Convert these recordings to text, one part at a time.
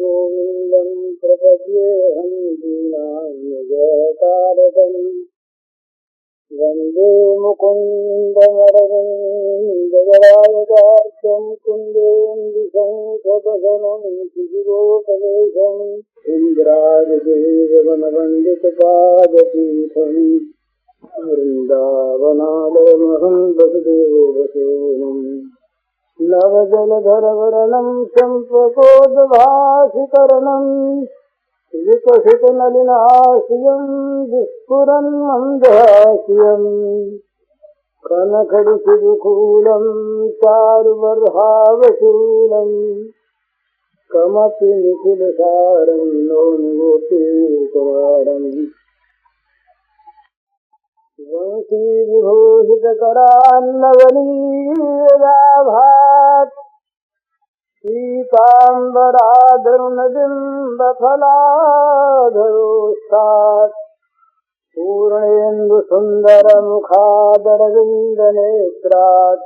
गोविन्दं प्रपद्येऽहं दीनान्यजतारकम् वन्दे मुकुन्दमरविन्ददलायतार्क्यं कुन्देन्दुशङ्खपदनं शिशिरोपदेशम् इन्द्रादिदेववनवन्दितपादपीठम् वृन्दावनालयमहं वसुदेवसूनुम् नवजलधरवर्णं चम्पकोद्भासिकरणं विकसितनलिनाशियं विस्फुरन् मन्दहास्यं कनखडिशिखूलं चारुबर्हावशूलं कमपि निखिलसारं नौनिगोपीकुमारम् वंशीविभूषितकरान्नवनीयदाभात् पीताम्बराधरुणबिम्बफलाधरोष्ठात् पूर्णेन्दुसुन्दरमुखादरविन्दनेत्रात्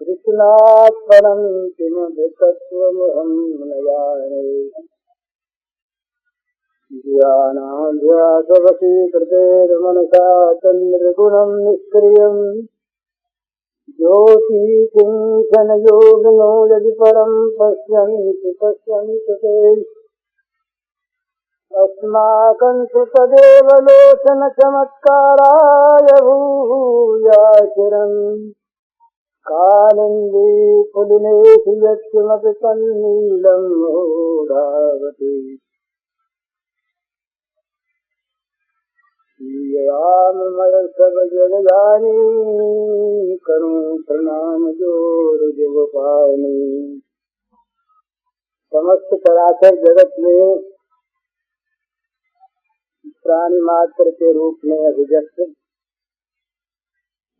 कृष्णात् परं किमपि तत्त्वमहं न जाने। ध्यानाभ्यासवशीकृतेर्मनसा तन्निर्गुणं निष्क्रियं ज्योतिकिञ्चनयोगिनो यदि परं पश्यन्ति ते अस्माकं तु तदेव लोचनचमत्काराय भूयाचिरं कालिन्दी पुलिनेषु यत्किमपि तन्नीलं मूढावति सब जगदानी करूं प्रणाम जोर जगपानी। समस्त चराचर जगत में प्राणी मात्र के रूप में अभिव्यक्त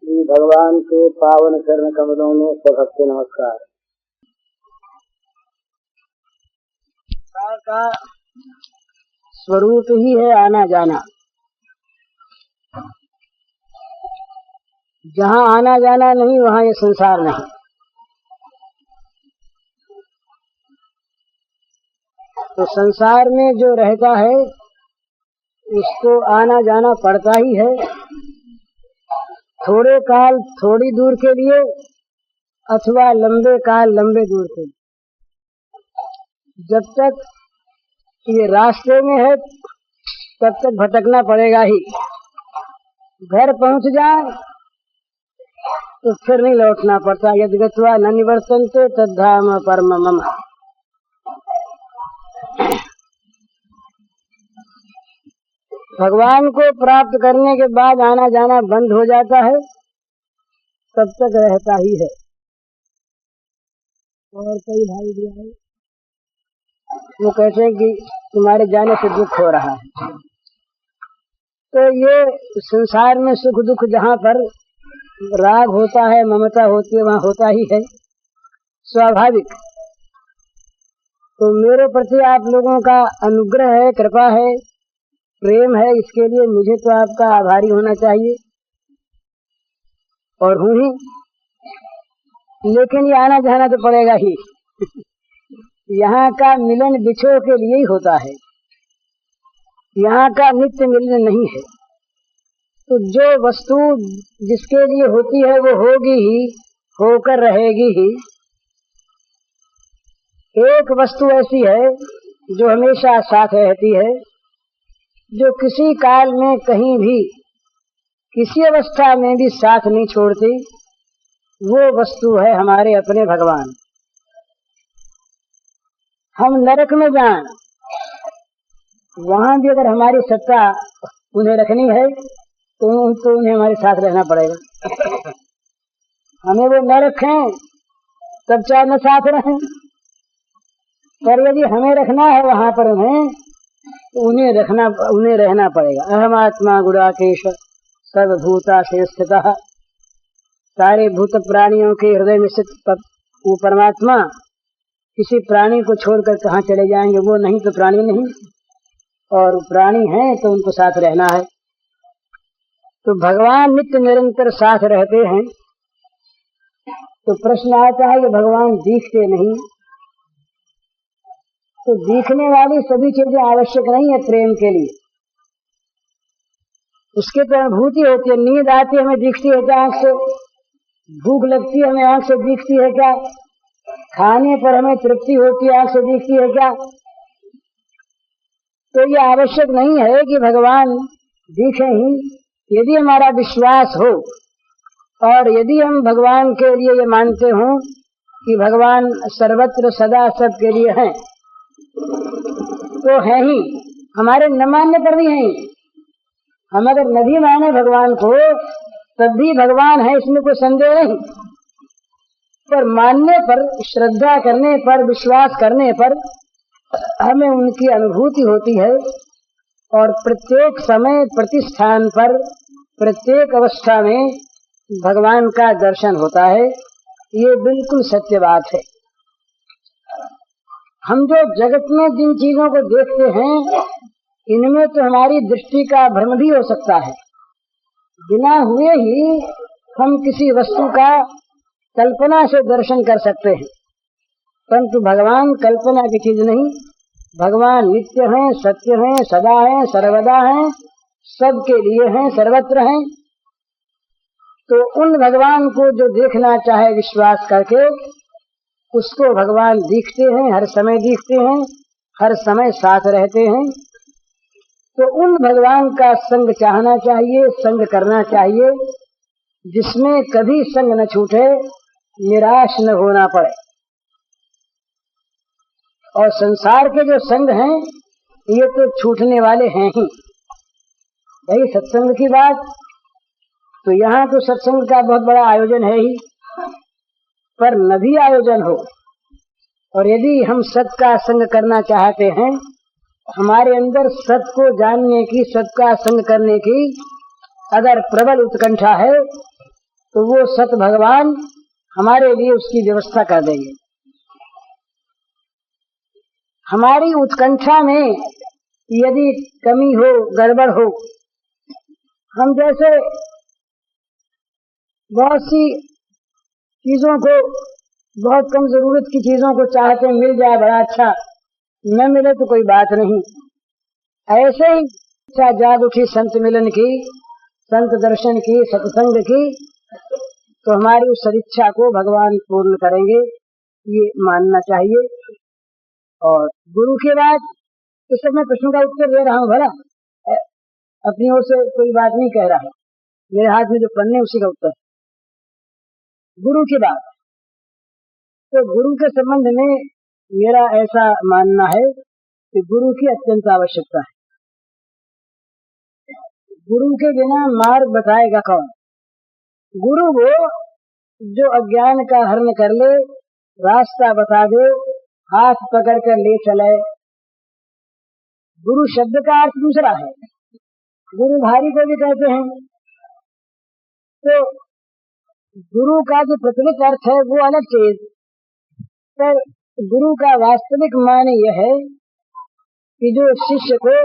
श्री भगवान के पावन चरण कमलों में सभक्ति नमस्कार। का स्वरूप ही है आना जाना। जहाँ आना जाना नहीं वहाँ ये संसार नहीं। तो संसार में जो रहता है उसको आना जाना पड़ता ही है, थोड़े काल थोड़ी दूर के लिए अथवा लंबे काल लंबे दूर के लिए। जब तक ये रास्ते में है तब तक भटकना पड़ेगा ही। घर पहुंच जाए तो फिर नहीं लौटना पड़ता। यदि गत्वा न निवर्तन्ते तद्धाम परम मम। भगवान को प्राप्त करने के बाद आना जाना बंद हो जाता है, तब तक रहता ही है। और कई भाई भी आए, वो कहते हैं कि तुम्हारे जाने से दुख हो रहा है। तो ये संसार में सुख दुख जहाँ पर राग होता है, ममता होती है, वहाँ होता ही है, स्वाभाविक। तो मेरे प्रति आप लोगों का अनुग्रह है, कृपा है, प्रेम है, इसके लिए मुझे तो आपका आभारी होना चाहिए और हूँ ही। लेकिन ये आना जाना तो पड़ेगा ही। यहाँ का मिलन बिछोह के लिए ही होता है, यहाँ का नित्य मिलन नहीं है। तो जो वस्तु जिसके लिए होती है वो होगी ही, होकर रहेगी ही। एक वस्तु ऐसी है जो हमेशा साथ रहती है, जो किसी काल में कहीं भी किसी अवस्था में भी साथ नहीं छोड़ती। वो वस्तु है हमारे अपने भगवान। हम नरक में जाएं, वहां भी अगर हमारी सत्ता उन्हें रखनी है तो उन्हें हमारे साथ रहना पड़ेगा। हमें वो न रखें तब चाहे न साथ रहें, पर यदि हमें रखना है वहां पर उन्हें, तो उन्हें रहना पड़ेगा। अहमात्मा गुणाकेश सर्वभूता से स्थितः। सारे भूत प्राणियों के हृदय में स्थित वो परमात्मा किसी प्राणी को छोड़कर कहाँ चले जाएंगे? वो नहीं तो प्राणी नहीं, और प्राणी हैं तो उनको साथ रहना है। तो भगवान नित्य निरंतर साथ रहते हैं। तो प्रश्न आता है कि भगवान दिखते नहीं, तो दिखने वाली सभी चीजें आवश्यक नहीं है प्रेम के लिए। उसके तो अनुभूति होती है। नींद आती है हमें दिखती है क्या आंख से? भूख लगती है हमें आंख से दिखती है क्या? खाने पर हमें तृप्ति होती है आंख से दिखती है क्या? तो ये आवश्यक नहीं है कि भगवान दिखे ही। यदि हमारा विश्वास हो और यदि हम भगवान के लिए ये मानते हों कि भगवान सर्वत्र सदा सबके लिए हैं, तो है ही। हमारे न मानने पर भी हैं ही। हम अगर न भी माने भगवान को तब भी भगवान है, इसमें कोई संदेह नहीं। पर मानने पर, श्रद्धा करने पर, विश्वास करने पर हमें उनकी अनुभूति होती है और प्रत्येक समय, प्रतिष्ठान पर, प्रत्येक अवस्था में भगवान का दर्शन होता है। ये बिल्कुल सत्य बात है। हम जो जगत में जिन चीजों को देखते हैं, इनमें तो हमारी दृष्टि का भ्रम भी हो सकता है। बिना हुए ही हम किसी वस्तु का कल्पना से दर्शन कर सकते हैं, परंतु भगवान कल्पना की चीज नहीं। भगवान नित्य हैं, सत्य हैं, सदा हैं, सर्वदा हैं, सबके लिए हैं, सर्वत्र हैं। तो उन भगवान को जो देखना चाहे विश्वास करके, उसको भगवान दिखते हैं, हर समय दिखते हैं, हर समय साथ रहते हैं। तो उन भगवान का संग चाहना चाहिए, संग करना चाहिए, जिसमें कभी संग न छूटे, निराश न होना पड़े। और संसार के जो संग हैं ये तो छूटने वाले हैं ही। भाई सत्संग की बात, तो यहाँ तो सत्संग का बहुत बड़ा आयोजन है ही, पर न भी आयोजन हो और यदि हम सत का संग करना चाहते हैं, हमारे अंदर सत को जानने की, सत का संग करने की अगर प्रबल उत्कंठा है, तो वो सत भगवान हमारे लिए उसकी व्यवस्था कर देंगे। हमारी उत्कंठा में यदि कमी हो, गड़बड़ हो, हम जैसे बहुत सी चीजों को, बहुत कम जरूरत की चीजों को चाहते हैं, मिल जाए बड़ा अच्छा, न मिले तो कोई बात नहीं। ऐसे ही इच्छा जाग उठी संत मिलन की, संत दर्शन की, सत्संग की, तो हमारी उस सदिच्छा को भगवान पूर्ण करेंगे, ये मानना चाहिए। और गुरु के बाद इस समय प्रश्न का उत्तर दे रहा हूँ, भला अपनी ओर से कोई बात नहीं कह रहा है, मेरे हाथ में जो पन्ने उसी का उत्तर। गुरु की बात, तो गुरु के संबंध में मेरा ऐसा मानना है कि गुरु की अत्यंत आवश्यकता है। गुरु के बिना मार्ग बताएगा कौन? गुरु वो जो अज्ञान का हरण कर ले, रास्ता बता दे, हाथ पकड़ कर ले चले। गुरु शब्द का अर्थ दूसरा है, गुरु भारी को भी कहते हैं। तो गुरु का जो प्रचलित अर्थ है वो अलग चीज, पर गुरु का वास्तविक माने यह है कि जो शिष्य को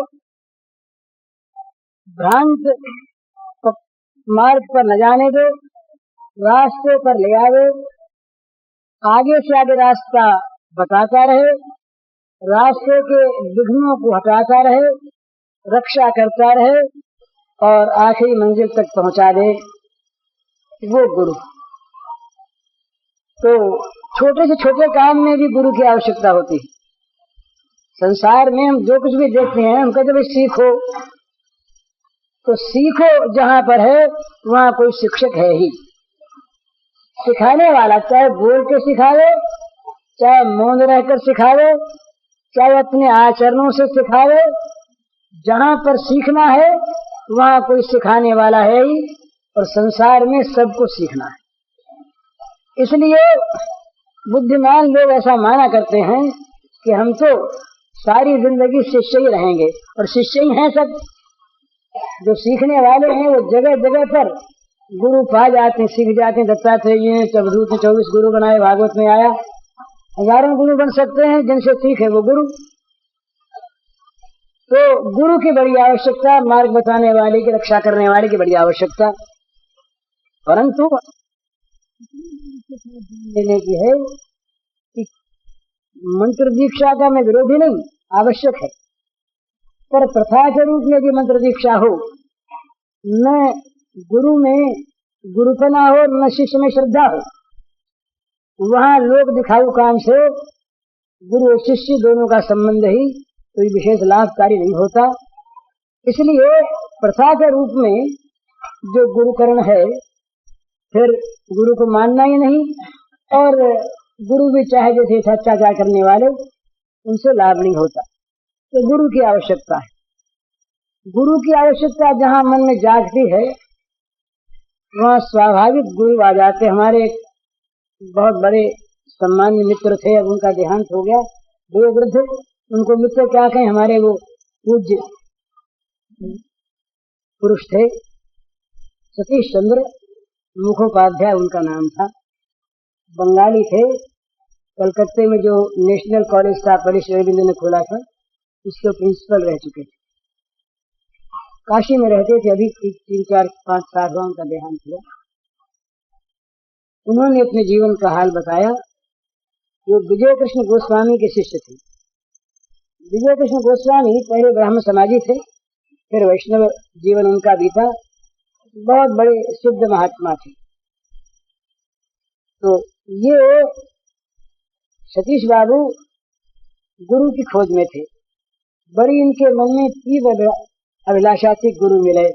भ्रांत मार्ग पर न जाने दे, रास्ते पर ले आवे, आगे से आगे रास्ता बताता रहे, रास्ते के विघ्नों को हटाता रहे, रक्षा करता रहे और आखिरी मंजिल तक पहुंचा दे, वो गुरु। तो छोटे से छोटे काम में भी गुरु की आवश्यकता होती है। संसार में हम जो कुछ भी देखते हैं, हम कहते भाई सीखो, तो सीखो जहां पर है वहां कोई शिक्षक है ही, सिखाने वाला, चाहे बोल के सिखावे, चाहे मौन रहकर सिखावे, चाहे अपने आचरणों से सिखावे। जहां पर सीखना है वहां कोई सिखाने वाला है ही, और संसार में सबको सीखना है। इसलिए बुद्धिमान लोग ऐसा माना करते हैं कि हम तो सारी जिंदगी शिष्य ही रहेंगे, और शिष्य ही हैं सब। जो सीखने वाले हैं वो जगह जगह पर गुरु पा जाते हैं, सीख जाते हैं। दत्तात्रेय चबधूत ने 24 गुरु बनाए, भागवत में आया। हजारों गुरु बन सकते हैं, जिनसे सीखे वो गुरु। तो गुरु की बड़ी आवश्यकता, मार्ग बताने वाले की, रक्षा करने वाले की बड़ी आवश्यकता। परंतु लेने की है कि मंत्र दीक्षा का मैं विरोधी नहीं, आवश्यक है, पर प्रथा के रूप में यदि मंत्र दीक्षा हो, न गुरु में गुरुपना हो न शिष्य में श्रद्धा हो, वहां लोग दिखाऊ काम से गुरु और शिष्य दोनों का संबंध ही कोई विशेष लाभकारी नहीं होता। इसलिए प्रथा के रूप में जो गुरुकरण है, फिर गुरु को मानना ही नहीं, और गुरु भी चाहे जैसे अत्याचार करने वाले, उनसे लाभ नहीं होता। तो गुरु की आवश्यकता है। गुरु की आवश्यकता जहाँ मन में जागती है, वहाँ स्वाभाविक गुरु आ जाते। हमारे बहुत बड़े सम्मान्य मित्र थे, अब उनका देहांत हो गया, वो वृद्ध, उनको मित्र क्या कहें, हमारे वो पूज्य पुरुष थे, सतीश चंद्र मुखोपाध्याय उनका नाम था, बंगाली थे। कलकत्ते में जो नेशनल कॉलेज था, परेश रविंद्र ने खोला था, उसके प्रिंसिपल रह चुके थे। काशी में रहते थे, अभी 3-4-5 साल हुआ उनका देहांत हुआ। उन्होंने अपने जीवन का हाल बताया। वो विजय कृष्ण गोस्वामी के शिष्य थे। विजय कृष्ण गोस्वामी पहले ब्राह्मण समाजी थे, फिर वैष्णव जीवन उनका बीता, बहुत बड़े शुद्ध महात्मा थे। तो ये सतीश बाबू गुरु की खोज में थे। बड़ी इनके मन में तीव्र अभिलाषा थी गुरु मिले,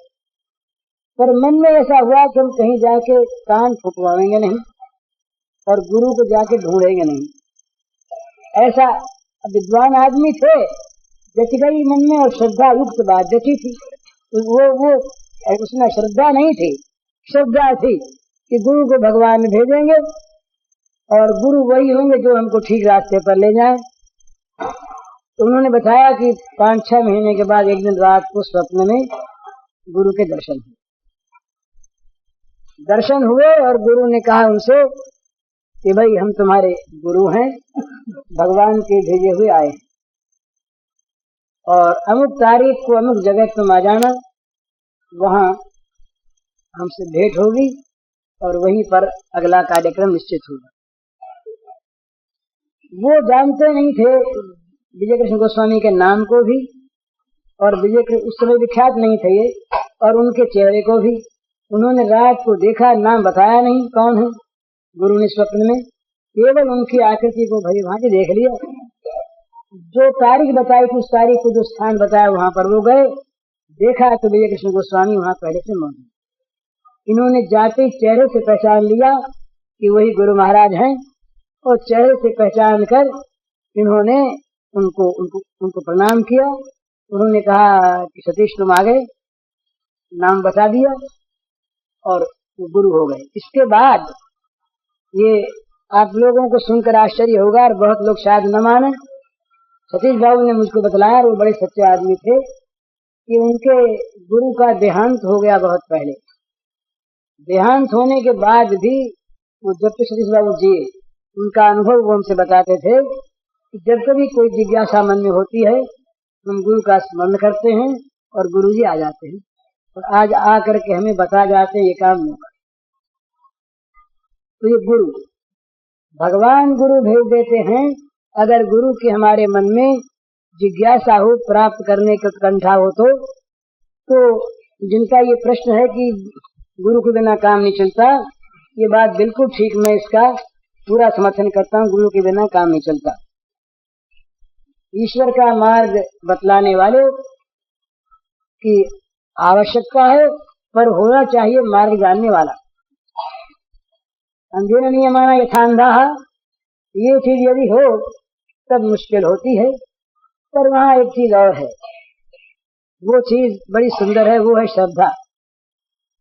पर मन में ऐसा हुआ कि हम कहीं जाके कान फुकवाएंगे नहीं और गुरु को जाके ढूंढेंगे नहीं। ऐसा विद्वान आदमी थे, जच गई मन में, और श्रद्धा युक्त बात जची थी। वो उसमें श्रद्धा नहीं थी, श्रद्धा थी कि गुरु को भगवान भेजेंगे और गुरु वही होंगे जो हमको ठीक रास्ते पर ले जाएं। तो उन्होंने बताया कि 5-6 महीने के बाद एक दिन रात को स्वप्न में गुरु के दर्शन हुए और गुरु ने कहा उनसे कि भाई हम तुम्हारे गुरु हैं, भगवान के भेजे हुए आए, और अमुक तारीख को अमुक जगह तुम आ जाना, वहां हमसे भेंट होगी और वहीं पर अगला कार्यक्रम निश्चित होगा। वो जानते नहीं थे विजय कृष्ण गोस्वामी के नाम को भी, और विजय कृष्ण उस समय विख्यात नहीं थे ये, और उनके चेहरे को भी। उन्होंने रात को देखा, नाम बताया नहीं कौन है। गुरु ने स्वप्न में केवल उनकी आकृति को भली भांति देख लिया। जो तारीख बताई थी, उस तारीख को जो स्थान बताया, वहां पर वो गए। देखा तो विजय कृष्ण गोस्वामी वहां पहले से मौजूद। इन्होंने जाते ही चेहरे से पहचान लिया कि वही गुरु महाराज हैं, और चेहरे से पहचान कर इन्होंने उनको प्रणाम किया। उन्होंने कहा कि सतीश तुम आ गए, नाम बता दिया, और वो गुरु हो गए। इसके बाद ये आप लोगों को सुनकर आश्चर्य होगा, और बहुत लोग शायद न माने। सतीश बाबू ने मुझको बतलाया, वो बड़े सच्चे आदमी थे, कि उनके गुरु का देहांत हो गया बहुत पहले। देहांत होने के बाद भी वो जब तक सतीश बाबू जिए, उनका अनुभव वो हमसे बताते थे कि जब कभी कोई जिज्ञासा मन में होती है, हम गुरु का स्मरण करते हैं और गुरु जी आ जाते हैं, और आज आकर के हमें बता जाते हैं ये काम नहीं कर। तो ये गुरु, भगवान गुरु भेज देते हैं। अगर गुरु के हमारे मन में जिज्ञासा हो, प्राप्त करने का उत्कंठा हो, तो जिनका ये प्रश्न है कि गुरु के बिना काम नहीं चलता, ये बात बिल्कुल ठीक, मैं इसका पूरा समर्थन करता हूँ। गुरु के बिना काम नहीं चलता। ईश्वर का मार्ग बतलाने वाले की आवश्यकता है, पर होना चाहिए मार्ग जानने वाला। अंधेर नियमाना यथांधा, ये चीज यदि हो तब मुश्किल होती है। पर वहाँ एक चीज और है, वो चीज बड़ी सुंदर है, वो है श्रद्धा।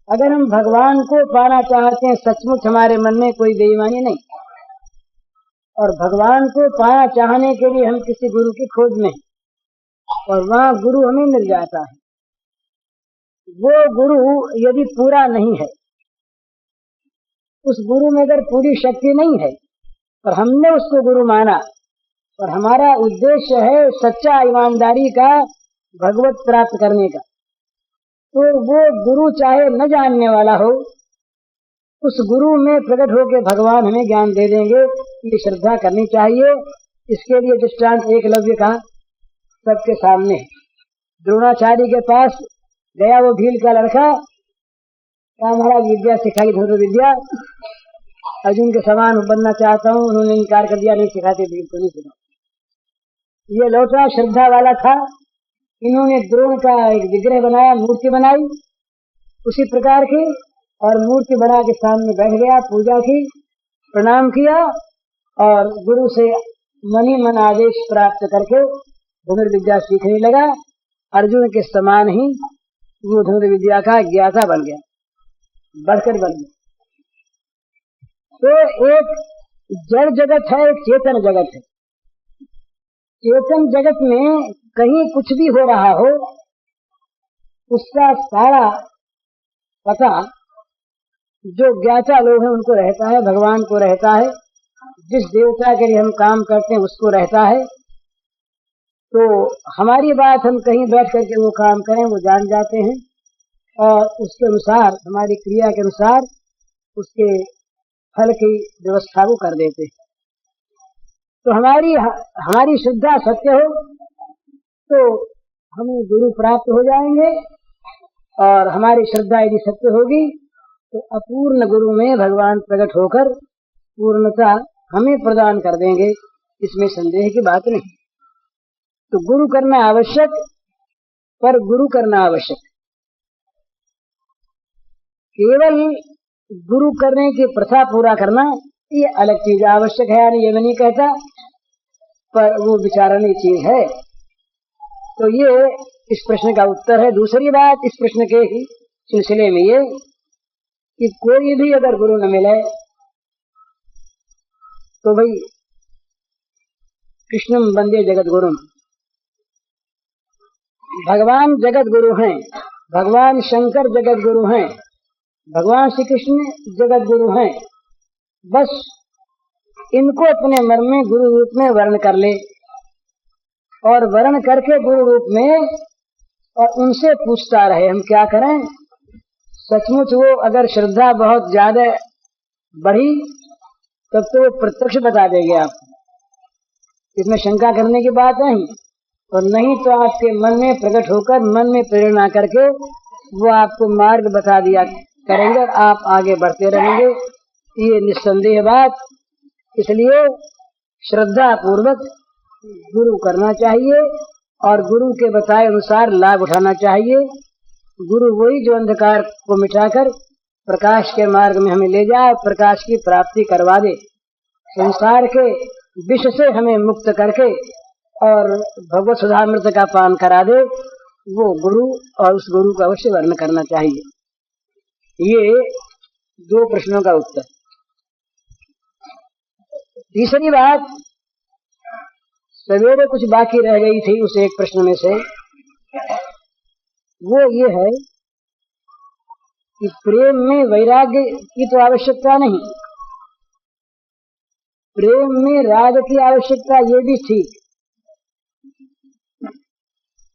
अगर हम भगवान को पाना चाहते हैं, सचमुच हमारे मन में कोई बेईमानी नहीं, और भगवान को पाना चाहने के लिए हम किसी गुरु की खोज में, और वहाँ गुरु हमें मिल जाता है। वो गुरु यदि पूरा नहीं है, उस गुरु में अगर पूरी शक्ति नहीं है, और हमने उसको गुरु माना, और हमारा उद्देश्य है सच्चा ईमानदारी का भगवत प्राप्त करने का, तो वो गुरु चाहे न जानने वाला हो, उस गुरु में प्रकट होकर भगवान हमें ज्ञान दे देंगे। ये श्रद्धा करनी चाहिए। इसके लिए दृष्टांत एकलव्य का सबके सामने। द्रोणाचार्य के पास गया वो भील का लड़का, कहा महाराज विद्या सिखाई, धनुर्विद्या विद्या, अर्जुन के समान बनना चाहता हूँ। उन्होंने इनकार कर दिया, नहीं सिखाते, भील को नहीं सिखा। ये लौटा श्रद्धा वाला था, इन्होंने द्रोण का एक विग्रह बनाया, मूर्ति बनाई उसी प्रकार की, और मूर्ति बना के सामने बैठ गया, पूजा की, प्रणाम किया और गुरु से मन ही मन आदेश प्राप्त करके धनुर्विद्या सीखने लगा। अर्जुन के समान ही वो धनुर्विद्या का ज्ञाता बन गया, बढ़कर बन गया। तो एक जड़ जगत है, एक चेतन जगत है। चेतन जगत में कहीं कुछ भी हो रहा हो, उसका सारा पता जो ज्ञाता लोग हैं उनको रहता है, भगवान को रहता है, जिस देवता के लिए हम काम करते हैं उसको रहता है। तो हमारी बात हम कहीं बैठ करके वो काम करें, वो जान जाते हैं और उसके अनुसार, हमारी क्रिया के अनुसार उसके फल की व्यवस्था को कर देते हैं। तो हमारी श्रद्धा सत्य हो तो हमें गुरु प्राप्त हो जाएंगे, और हमारी श्रद्धा यदि सत्य होगी तो अपूर्ण गुरु में भगवान प्रकट होकर पूर्णता हमें प्रदान कर देंगे, इसमें संदेह की बात नहीं। तो गुरु करना आवश्यक, पर गुरु करना आवश्यक, केवल गुरु करने की प्रथा पूरा करना ये अलग चीज आवश्यक है, यानी ये मैं नहीं कहता, पर वो विचारनीय चीज है। तो ये इस प्रश्न का उत्तर है। दूसरी बात इस प्रश्न के ही सिलसिले में ये कि कोई भी अगर गुरु न मिले तो भाई कृष्णम वंदे जगत गुरु, भगवान जगत गुरु हैं, भगवान शंकर जगत गुरु हैं, भगवान श्री कृष्ण जगत गुरु हैं। बस इनको अपने मन में गुरु रूप में वर्ण कर ले, और वर्ण करके गुरु रूप में और उनसे पूछता रहे हम क्या करें। सचमुच वो अगर श्रद्धा बहुत ज्यादा बढ़ी तब तो वो प्रत्यक्ष बता देंगे आपको, इसमें शंका करने की बात नहीं। और नहीं तो आपके मन में प्रकट होकर मन में प्रेरणा करके वो आपको मार्ग बता दिया करेंगे और आप आगे बढ़ते रहेंगे, ये निस्संदेह बात। इसलिए श्रद्धा पूर्वक गुरु करना चाहिए और गुरु के बताए अनुसार लाभ उठाना चाहिए। गुरु वही जो अंधकार को मिटाकर प्रकाश के मार्ग में हमें ले जाए, प्रकाश की प्राप्ति करवा दे, संसार के विष से हमें मुक्त करके और भगवत सुधामृत का पान करा दे, वो गुरु, और उस गुरु का अवश्य वर्ण करना चाहिए। ये दो प्रश्नों का उत्तर। तीसरी बात सवेरे कुछ बाकी रह गई थी उस एक प्रश्न में से, वो ये है कि प्रेम में वैराग्य की तो आवश्यकता नहीं, प्रेम में राग की आवश्यकता, ये भी ठीक,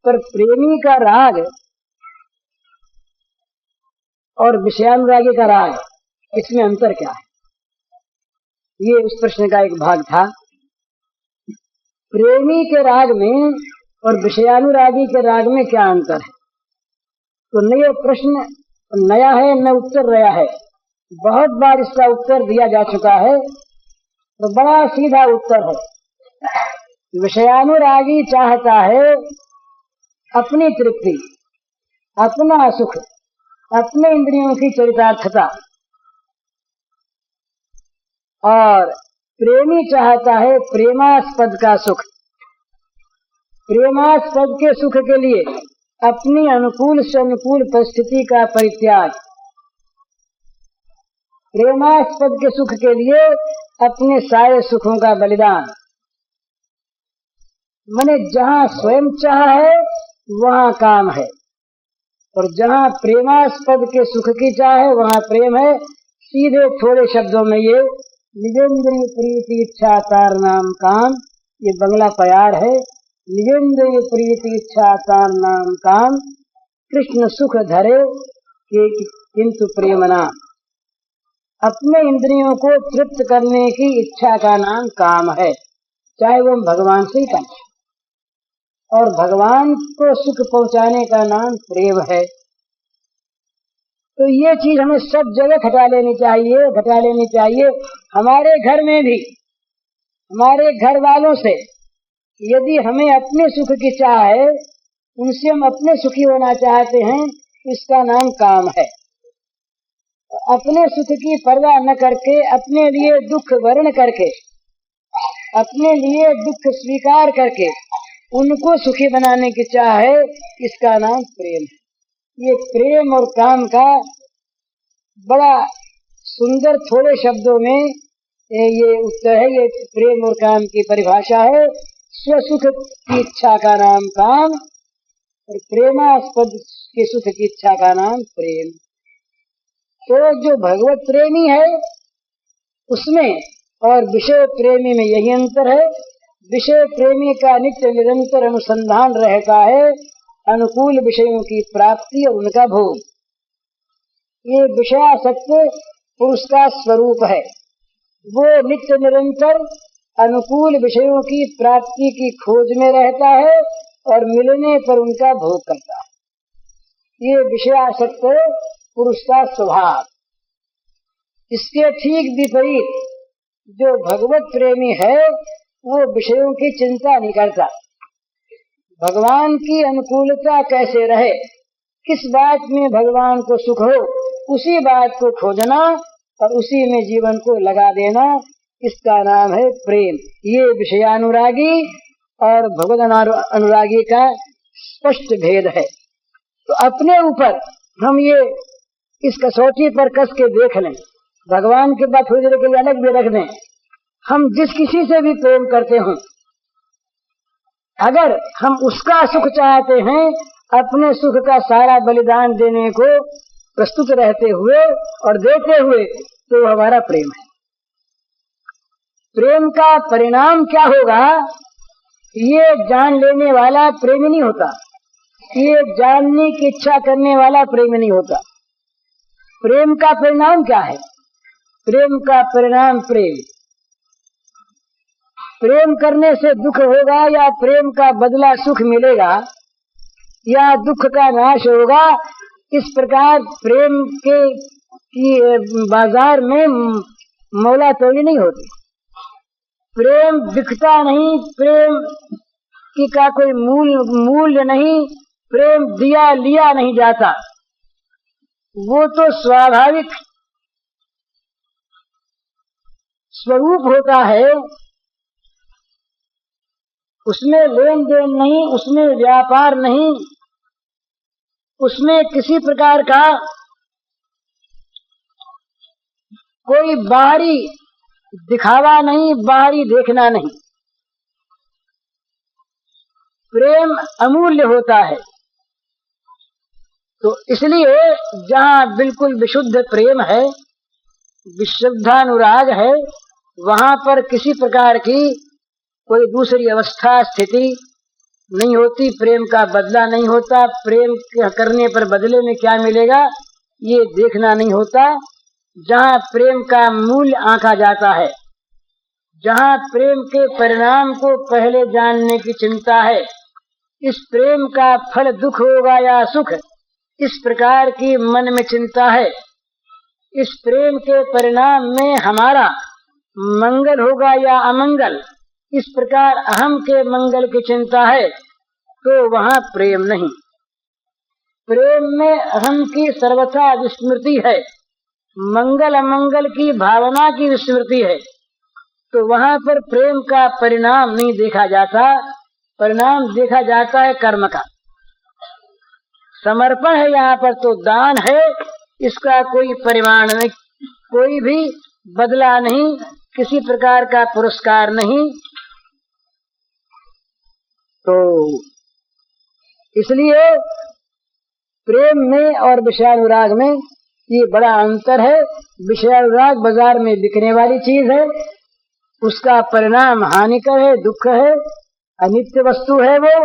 पर प्रेमी का राग और विषयानुरागी का राग, इसमें अंतर क्या है? ये उस प्रश्न का एक भाग था। प्रेमी के राग में और विषयानुरागी के राग में क्या अंतर है? तो न ये प्रश्न नया है न उत्तर नया है, बहुत बार इसका उत्तर दिया जा चुका है। तो बड़ा सीधा उत्तर है। विषयानुरागी चाहता है अपनी तृप्ति, अपना सुख, अपने इंद्रियों की चरितार्थता, और प्रेमी चाहता है प्रेमास्पद का सुख। प्रेमास्पद के सुख के लिए अपनी अनुकूल से अनुकूल परिस्थिति का परित्याग, प्रेमास्पद के सुख के लिए अपने सारे सुखों का बलिदान। माने जहाँ स्वयं चाह है वहाँ काम है, और जहाँ प्रेमास्पद के सुख की चाह है वहाँ प्रेम है। सीधे थोड़े शब्दों में ये निजेंद्रिय प्रीति इच्छा तार नाम काम, ये बंगला प्यार है। निजेंद्रिय प्रीति इच्छा तार नाम काम, कृष्ण सुख धरे किंतु प्रेम नाम। अपने इंद्रियों को तृप्त करने की इच्छा का नाम काम है। चाहे वो भगवान से ही पाए। और भगवान को सुख पहुंचाने का नाम प्रेम है। तो ये चीज हमें सब जगह घटा लेनी चाहिए। हमारे घर में भी, हमारे घर वालों से यदि हमें अपने सुख की चाह है, उनसे हम अपने सुखी होना चाहते हैं, इसका नाम काम है। अपने सुख की परवाह न करके, अपने लिए दुख वर्ण करके, अपने लिए दुख स्वीकार करके उनको सुखी बनाने की चाह है, इसका नाम प्रेम है। ये प्रेम और काम का बड़ा सुंदर थोड़े शब्दों में ये उत्तर है। ये प्रेम और काम की परिभाषा है। स्वसुख की इच्छा का नाम काम और प्रेमास्पद के सुख की इच्छा का नाम प्रेम। तो जो भगवत प्रेमी है उसमें और विषय प्रेमी में यही अंतर है। विषय प्रेमी का नित्य निरंतर अनुसंधान रहता है अनुकूल विषयों की प्राप्ति और उनका भोग। ये विषयासक्त पुरुष का स्वरूप है। वो नित्य निरंतर अनुकूल विषयों की प्राप्ति की खोज में रहता है और मिलने पर उनका भोग करता है। ये विषयासक्त पुरुष का स्वभाव। इसके ठीक विपरीत जो भगवत प्रेमी है वो विषयों की चिंता नहीं करता। भगवान की अनुकूलता कैसे रहे, किस बात में भगवान को सुख हो, उसी बात को खोजना और उसी में जीवन को लगा देना, इसका नाम है प्रेम। ये विषयानुरागी और भगवत अनुरागी का स्पष्ट भेद है। तो अपने ऊपर हम ये इस कसौटी पर कस के देख लें, भगवान के बाद थोड़ी देर के लिए अलग भी रख दें। हम जिस किसी से भी प्रेम करते हों, अगर हम उसका सुख चाहते हैं, अपने सुख का सारा बलिदान देने को प्रस्तुत रहते हुए और देते हुए, तो हमारा प्रेम है। प्रेम का परिणाम क्या होगा ये जान लेने वाला प्रेमी नहीं होता। ये जानने की इच्छा करने वाला प्रेमी नहीं होता। प्रेम का परिणाम क्या है? प्रेम का परिणाम प्रेम। प्रेम करने से दुख होगा या प्रेम का बदला सुख मिलेगा या दुख का नाश होगा, इस प्रकार प्रेम के की बाजार में मौला तोड़ी नहीं होती। प्रेम दिखता नहीं, प्रेम की का कोई मूल्य नहीं, प्रेम दिया लिया नहीं जाता। वो तो स्वाभाविक स्वरूप होता है, उसमें लेन देन नहीं, उसमें व्यापार नहीं, उसमें किसी प्रकार का कोई बाहरी दिखावा नहीं, बाहरी देखना नहीं। प्रेम अमूल्य होता है। तो इसलिए जहाँ बिल्कुल विशुद्ध प्रेम है, विशुद्धानुराग है, वहां पर किसी प्रकार की कोई दूसरी अवस्था स्थिति नहीं होती। प्रेम का बदला नहीं होता। प्रेम करने पर बदले में क्या मिलेगा ये देखना नहीं होता। जहाँ प्रेम का मूल्य आंका जाता है, जहाँ प्रेम के परिणाम को पहले जानने की चिंता है, इस प्रेम का फल दुख होगा या सुख, इस प्रकार की मन में चिंता है। इस प्रेम के परिणाम में हमारा मंगल होगा या अमंगल, इस प्रकार अहम के मंगल की चिंता है, तो वहां प्रेम नहीं। प्रेम में अहम की सर्वथा विस्मृति है, मंगल अमंगल की भावना की विस्मृति है। तो वहां पर प्रेम का परिणाम नहीं देखा जाता। परिणाम देखा जाता है कर्म का। समर्पण है यहाँ पर, तो दान है, इसका कोई परिमाण नहीं, कोई भी बदला नहीं, किसी प्रकार का पुरस्कार नहीं। तो इसलिए प्रेम में और विषयानुराग में ये बड़ा अंतर है। विषयानुराग बाजार में बिकने वाली चीज है, उसका परिणाम हानिकर है, दुख है, अनित्य वस्तु है वो।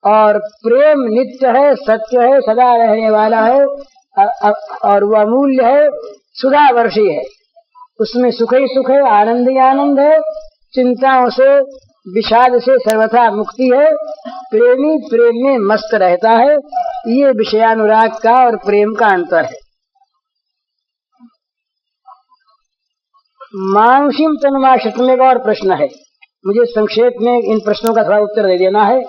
और प्रेम नित्य है, सत्य है, सदा रहने वाला है और वो अमूल्य है, सुधावर्षी है। उसमें सुख ही सुख है, आनंद ही आनंद है, चिंताओं से विषाद से सर्वथा मुक्ति है। प्रेमी प्रेम में मस्त रहता है। ये विषयानुराग का और प्रेम का अंतर है। मानुषिम तन्माश्रितम में और प्रश्न है, मुझे संक्षेप में इन प्रश्नों का थोड़ा उत्तर दे देना है।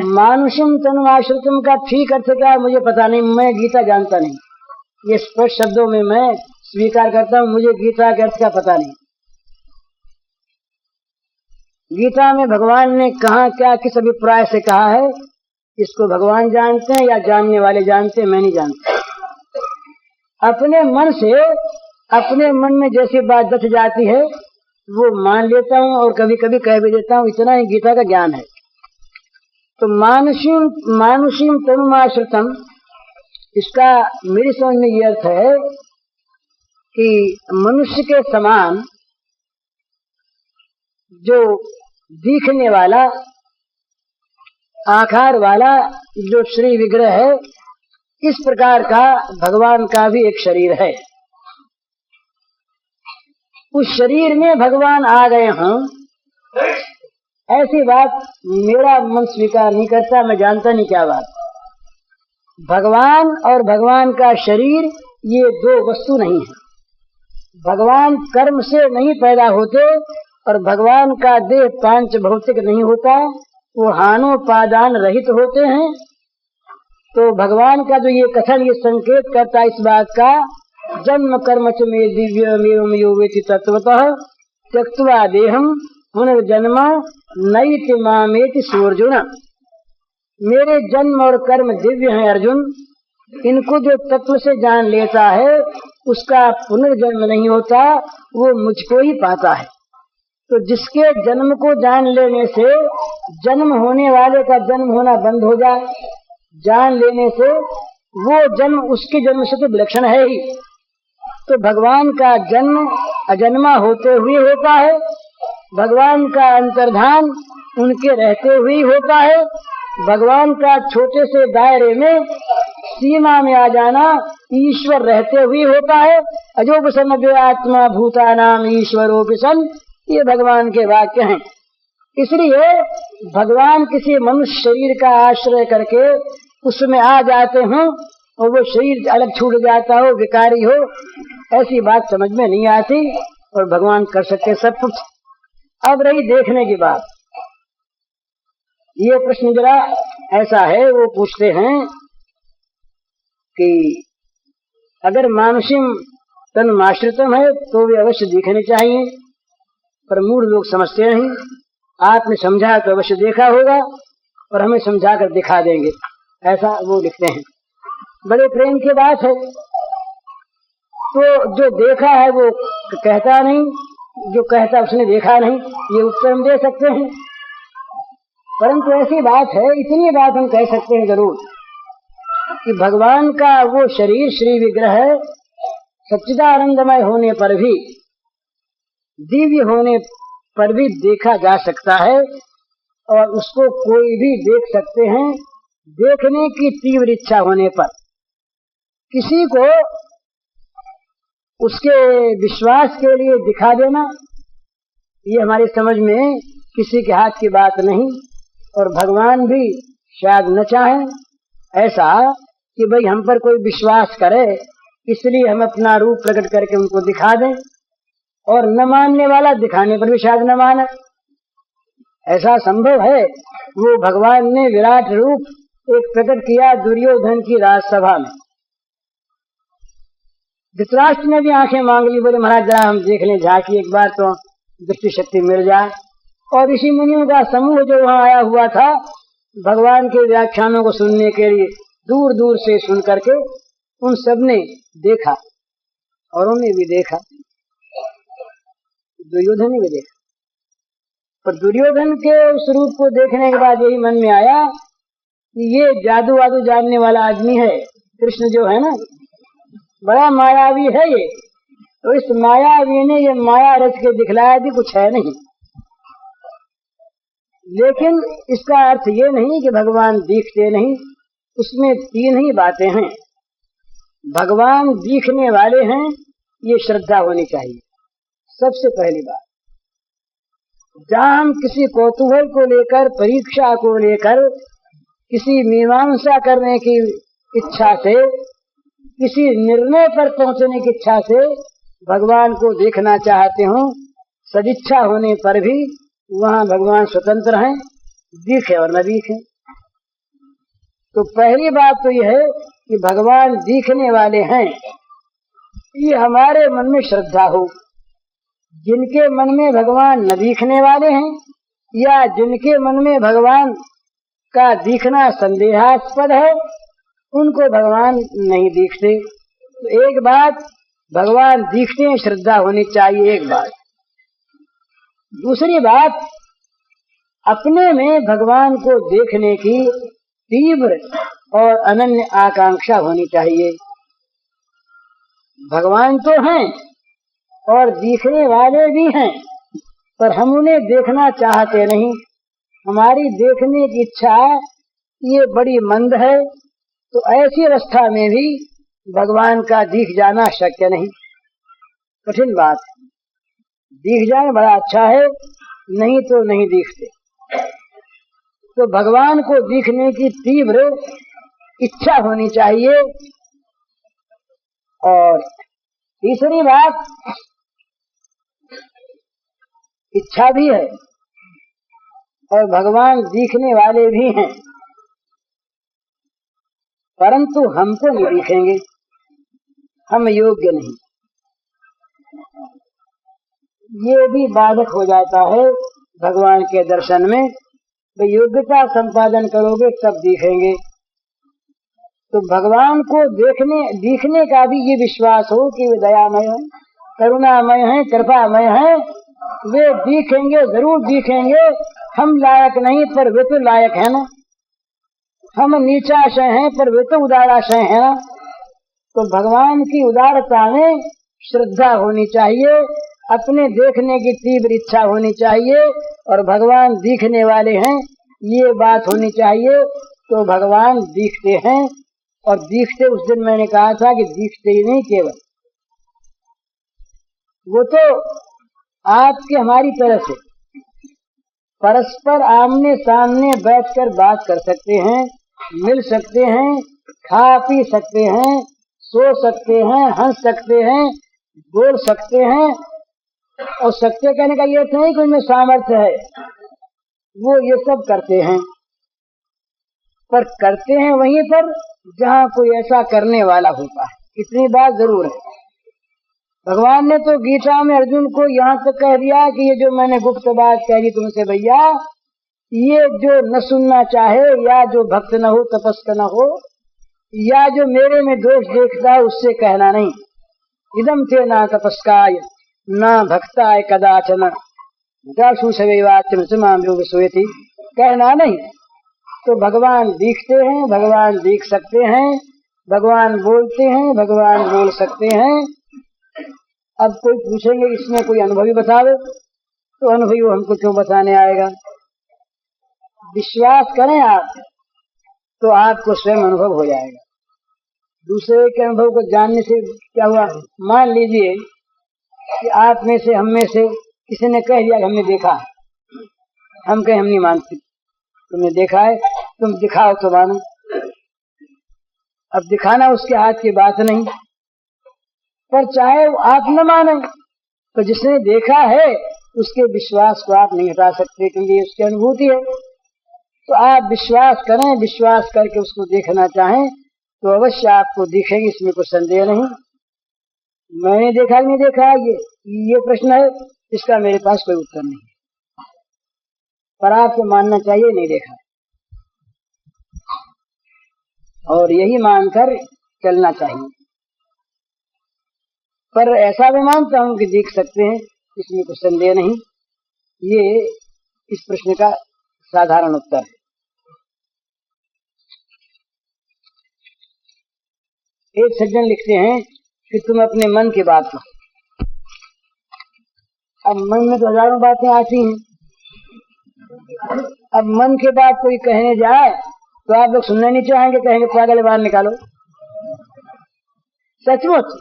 मानुषिम तन्माश्रितम का ठीक अर्थ क्या मुझे पता नहीं, मैं गीता जानता नहीं। ये स्पष्ट शब्दों में मैं स्वीकार करता हूँ, मुझे गीता के अर्थ का पता नहीं। गीता में भगवान ने कहा क्या, किस अभिप्राय से कहा है, इसको भगवान जानते हैं या जानने वाले जानते हैं, मैं नहीं जानता। अपने मन से, अपने मन में जैसी बात दस जाती है वो मान लेता हूँ और कभी कभी कह भी देता हूँ, इतना ही गीता का ज्ञान है। तो मानुषीम तनुमाश्रितम, इसका मेरी समझ में ये अर्थ है कि मनुष्य के समान जो दिखने वाला, आकार वाला जो श्री विग्रह है, इस प्रकार का भगवान का भी एक शरीर है। उस शरीर में भगवान आ गए हों, ऐसी बात मेरा मन स्वीकार नहीं करता। मैं जानता नहीं क्या बात। भगवान और भगवान का शरीर ये दो वस्तु नहीं है। भगवान कर्म से नहीं पैदा होते और भगवान का देह पांच भौतिक नहीं होता, वो हानोपादान रहित होते हैं। तो भगवान का जो ये कथन, ये संकेत करता है इस बात का, जन्म कर्म च मे दिव्यमेवं यो वेति तत्वतः त्यक्त्वा देहं पुनर्जन्म नैति मामेति सोऽर्जुन। मेरे जन्म और कर्म दिव्य हैं अर्जुन, इनको जो तत्व से जान लेता है उसका पुनर्जन्म नहीं होता, वो मुझको ही पाता है। तो जिसके जन्म को जान लेने से जन्म होने वाले का जन्म होना बंद हो जाए, जान लेने से वो जन्म उसके जन्म से तो विलक्षण है ही। तो भगवान का जन्म अजन्मा होते हुए होता है, भगवान का अंतर्धान उनके रहते हुए होता है, भगवान का छोटे से दायरे में सीमा में आ जाना ईश्वर रहते हुए होता है। अजोपसन्न आत्मा भूतानाम ईश्वरोपि सन्, ये भगवान के वाक्य हैं। इसलिए भगवान किसी मनुष्य शरीर का आश्रय करके उसमें आ जाते हों और वो शरीर अलग छूट जाता हो, विकारी हो, ऐसी बात समझ में नहीं आती। और भगवान कर सकते सब कुछ। अब रही देखने की बात, ये प्रश्न जरा ऐसा है, वो पूछते हैं कि अगर मानुषिम तन्माश्रितम है तो वे अवश्य दिखने चाहिए, पर मूढ़ लोग समझते नहीं। आपने समझा तो अवश्य देखा होगा और हमें समझा कर दिखा देंगे, ऐसा वो लिखते हैं। बड़े प्रेम की बात है। तो जो देखा है वो कहता नहीं, जो कहता उसने देखा नहीं, ये उत्तर हम दे सकते हैं। परंतु ऐसी बात है, इतनी बात हम कह सकते हैं जरूर कि भगवान का वो शरीर श्री विग्रह सच्चिदानंदमय होने पर भी, दिव्य होने पर भी देखा जा सकता है और उसको कोई भी देख सकते हैं, देखने की तीव्र इच्छा होने पर। किसी को उसके विश्वास के लिए दिखा देना, ये हमारी समझ में किसी के हाथ की बात नहीं। और भगवान भी शायद न चाहें ऐसा कि भाई हम पर कोई विश्वास करे, इसलिए हम अपना रूप प्रकट करके उनको दिखा दें, और न मानने वाला दिखाने पर भी शायद न माने। ऐसा संभव है। वो भगवान ने विराट रूप एक प्रकट किया दुर्योधन की राजसभा में। धृतराष्ट्र ने भी आंखें मांग ली, बोले महाराज जरा हम देख लें, झांकी एक बार तो दृष्टि शक्ति मिल जाए। और ऋषि मुनियों का समूह जो वहां आया हुआ था भगवान के व्याख्यानों को सुनने के लिए, दूर दूर से सुन करके उन सब ने देखा, और उन्होंने भी देखा, दुर्योधन ने भी देखा। पर दुर्योधन के उस रूप को देखने के बाद यही मन में आया कि ये जादू वादू जानने वाला आदमी है, कृष्ण जो है ना, बड़ा मायावी है ये। तो इस मायावी ने ये माया रच के दिखलाया भी कुछ है नहीं। लेकिन इसका अर्थ ये नहीं कि भगवान दिखते नहीं, उसमें तीन ही बातें हैं। भगवान दिखने वाले हैं, ये श्रद्धा होनी चाहिए सबसे पहली बात। जहाँ हम किसी कौतूहल को लेकर, परीक्षा को लेकर, किसी मीमांसा करने की इच्छा से, किसी निर्णय पर पहुंचने की इच्छा से भगवान को देखना चाहते हो, सदिच्छा होने पर भी वहाँ भगवान स्वतंत्र हैं, दिखे और न दिखे। तो पहली बात तो यह है कि भगवान दिखने वाले हैं, ये हमारे मन में श्रद्धा हो। जिनके मन में भगवान न दिखने वाले हैं या जिनके मन में भगवान का दिखना संदेहास्पद है, उनको भगवान नहीं दिखते। तो एक बात, भगवान दिखते हैं, श्रद्धा होनी चाहिए, एक बात। दूसरी बात, अपने में भगवान को देखने की तीव्र और अनन्य आकांक्षा होनी चाहिए। भगवान तो हैं और दिखने वाले भी हैं, पर हम उन्हें देखना चाहते नहीं। हमारी देखने की इच्छा ये बड़ी मंद है, तो ऐसी अवस्था में भी भगवान का दिख जाना शक्य नहीं, कठिन बात है। दिख जाए बड़ा अच्छा है, नहीं तो नहीं दिखते। तो भगवान को दिखने की तीव्र इच्छा होनी चाहिए। और तीसरी बात, इच्छा भी है और भगवान दिखने वाले भी हैं, परंतु हमको नहीं दिखेंगे, हम योग्य नहीं। ये भी बाधक हो जाता है भगवान के दर्शन में। भाई योग्यता संपादन करोगे तब दिखेंगे। तो भगवान को दिखने का भी ये विश्वास हो कि वे दयामय हैं, करुणामय हैं, कृपामय हैं, वे दिखेंगे, जरूर दिखेंगे। हम लायक नहीं, पर वे तो लायक है ना। हम नीचाशय हैं, पर वे तो उदाराशय है ना। तो भगवान की उदारता में श्रद्धा होनी चाहिए, अपने देखने की तीव्र इच्छा होनी चाहिए, और भगवान दिखने वाले हैं ये बात होनी चाहिए। तो भगवान दिखते हैं, और दिखते, उस दिन मैंने कहा था कि दिखते ही नहीं, केवल वो तो आपके हमारी तरह से परस्पर आमने सामने बैठकर बात कर सकते हैं, मिल सकते हैं, खा पी सकते हैं, सो सकते हैं, हंस सकते हैं, बोल सकते हैं। और सत्य कहने का ये नहीं कि उनमें सामर्थ्य है, वो ये सब करते हैं, पर करते हैं वहीं पर जहाँ कोई ऐसा करने वाला होता है। इतनी बात जरूर है। भगवान ने तो गीता में अर्जुन को यहाँ तक कह दिया कि ये जो मैंने गुप्त बात कह दी तुमसे भैया, ये जो न सुनना चाहे, या जो भक्त न हो, तपस्क न हो, या जो मेरे में दोष देखता है, उससे कहना नहीं। इदम थे ना तपस्काय न भक्ताय कदाचन विश्वेति, कहना नहीं। तो भगवान दिखते हैं, भगवान दिख सकते हैं, भगवान बोलते हैं, भगवान बोल सकते हैं। अब कोई पूछेंगे इसमें कोई अनुभवी बताओ, तो अनुभवी वो हमको क्यों बताने आएगा। विश्वास करें आप, तो आपको स्वयं अनुभव हो जाएगा। दूसरे के अनुभव को जानने से क्या हुआ। मान लीजिए कि आप में से, हम में से किसी ने कह दिया कि हमने देखा, हम कहें हम नहीं मानते, तुमने देखा है, तुम दिखाओ तो मानो। अब दिखाना उसके हाथ की बात नहीं, पर चाहे आप न माने, तो जिसने देखा है उसके विश्वास को आप नहीं हटा सकते, क्योंकि उसकी अनुभूति है। तो आप विश्वास करें, विश्वास करके उसको देखना चाहें तो अवश्य आपको दिखेंगे, इसमें कोई संदेह नहीं। मैंने देखा नहीं देखा, ये प्रश्न है, इसका मेरे पास कोई उत्तर नहीं, पर आपको मानना चाहिए नहीं देखा, और यही मानकर चलना चाहिए। पर ऐसा भी मानता हूं कि देख सकते हैं, इसमें कोई संदेह नहीं। ये इस प्रश्न का साधारण उत्तर है। एक सज्जन लिखते हैं कि तुम अपने मन की बात कहो। अब मन में तो हजारों बातें आती हैं। अब मन की बात कोई कहने जाए तो आप लोग सुनना नहीं चाहेंगे, कहेंगे पागल बाहर निकालो। सचमुच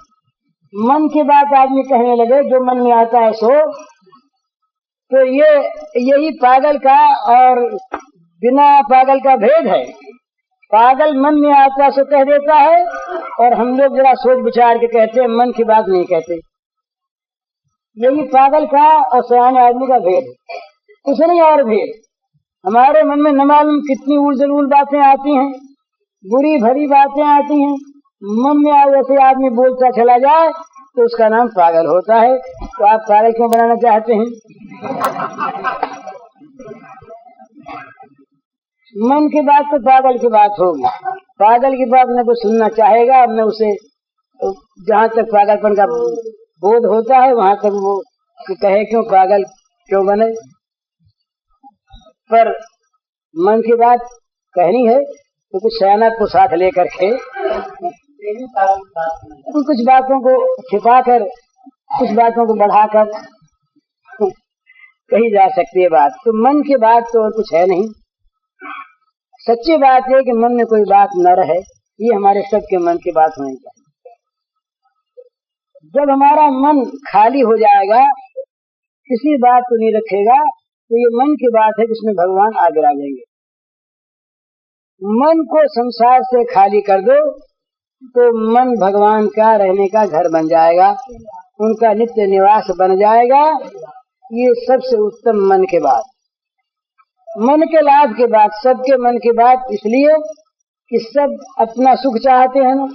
मन की बात आदमी कहने लगे, जो मन में आता है सो, तो यही पागल का और बिना पागल का भेद है। पागल मन में आता सो कह देता है, और हम लोग जरा सोच विचार के कहते हैं, मन की बात नहीं कहते। यही पागल का और सयाने आदमी का भेद है, कुछ नहीं और भेद। हमारे मन में न मालूम कितनी उलझुल बातें आती हैं, बुरी भरी बातें आती हैं। मन में वैसे आदमी बोलता चला जाए तो उसका नाम पागल होता है। तो आप पागल क्यों बनाना चाहते हैं? मन की बात तो पागल की बात होगी। पागल की बात न तो सुनना चाहेगा, न उसे जहाँ तक पागलपन का बोध होता है वहां तक वो कहे क्यों पागल क्यों बने। पर मन की बात कहनी है तो कुछ सयानत को साथ लेकर के कुछ बातों को छिपाकर, कुछ बातों को बढ़ाकर कही जा सकती है बात। तो मन की बात तो और कुछ है नहीं। सच्ची बात है कि मन में कोई बात न रहे, ये हमारे सबके मन की बात होनी चाहिए। जब हमारा मन खाली हो जाएगा, किसी बात को नहीं रखेगा, तो ये मन की बात है जिसमें भगवान आगे आ जाएंगे। मन को संसार से खाली कर दो तो मन भगवान का रहने का घर बन जाएगा, उनका नित्य निवास बन जाएगा। ये सबसे उत्तम मन के बात, मन के लाभ के बात, सबके मन की बात। इसलिए कि सब अपना सुख चाहते हैं ना,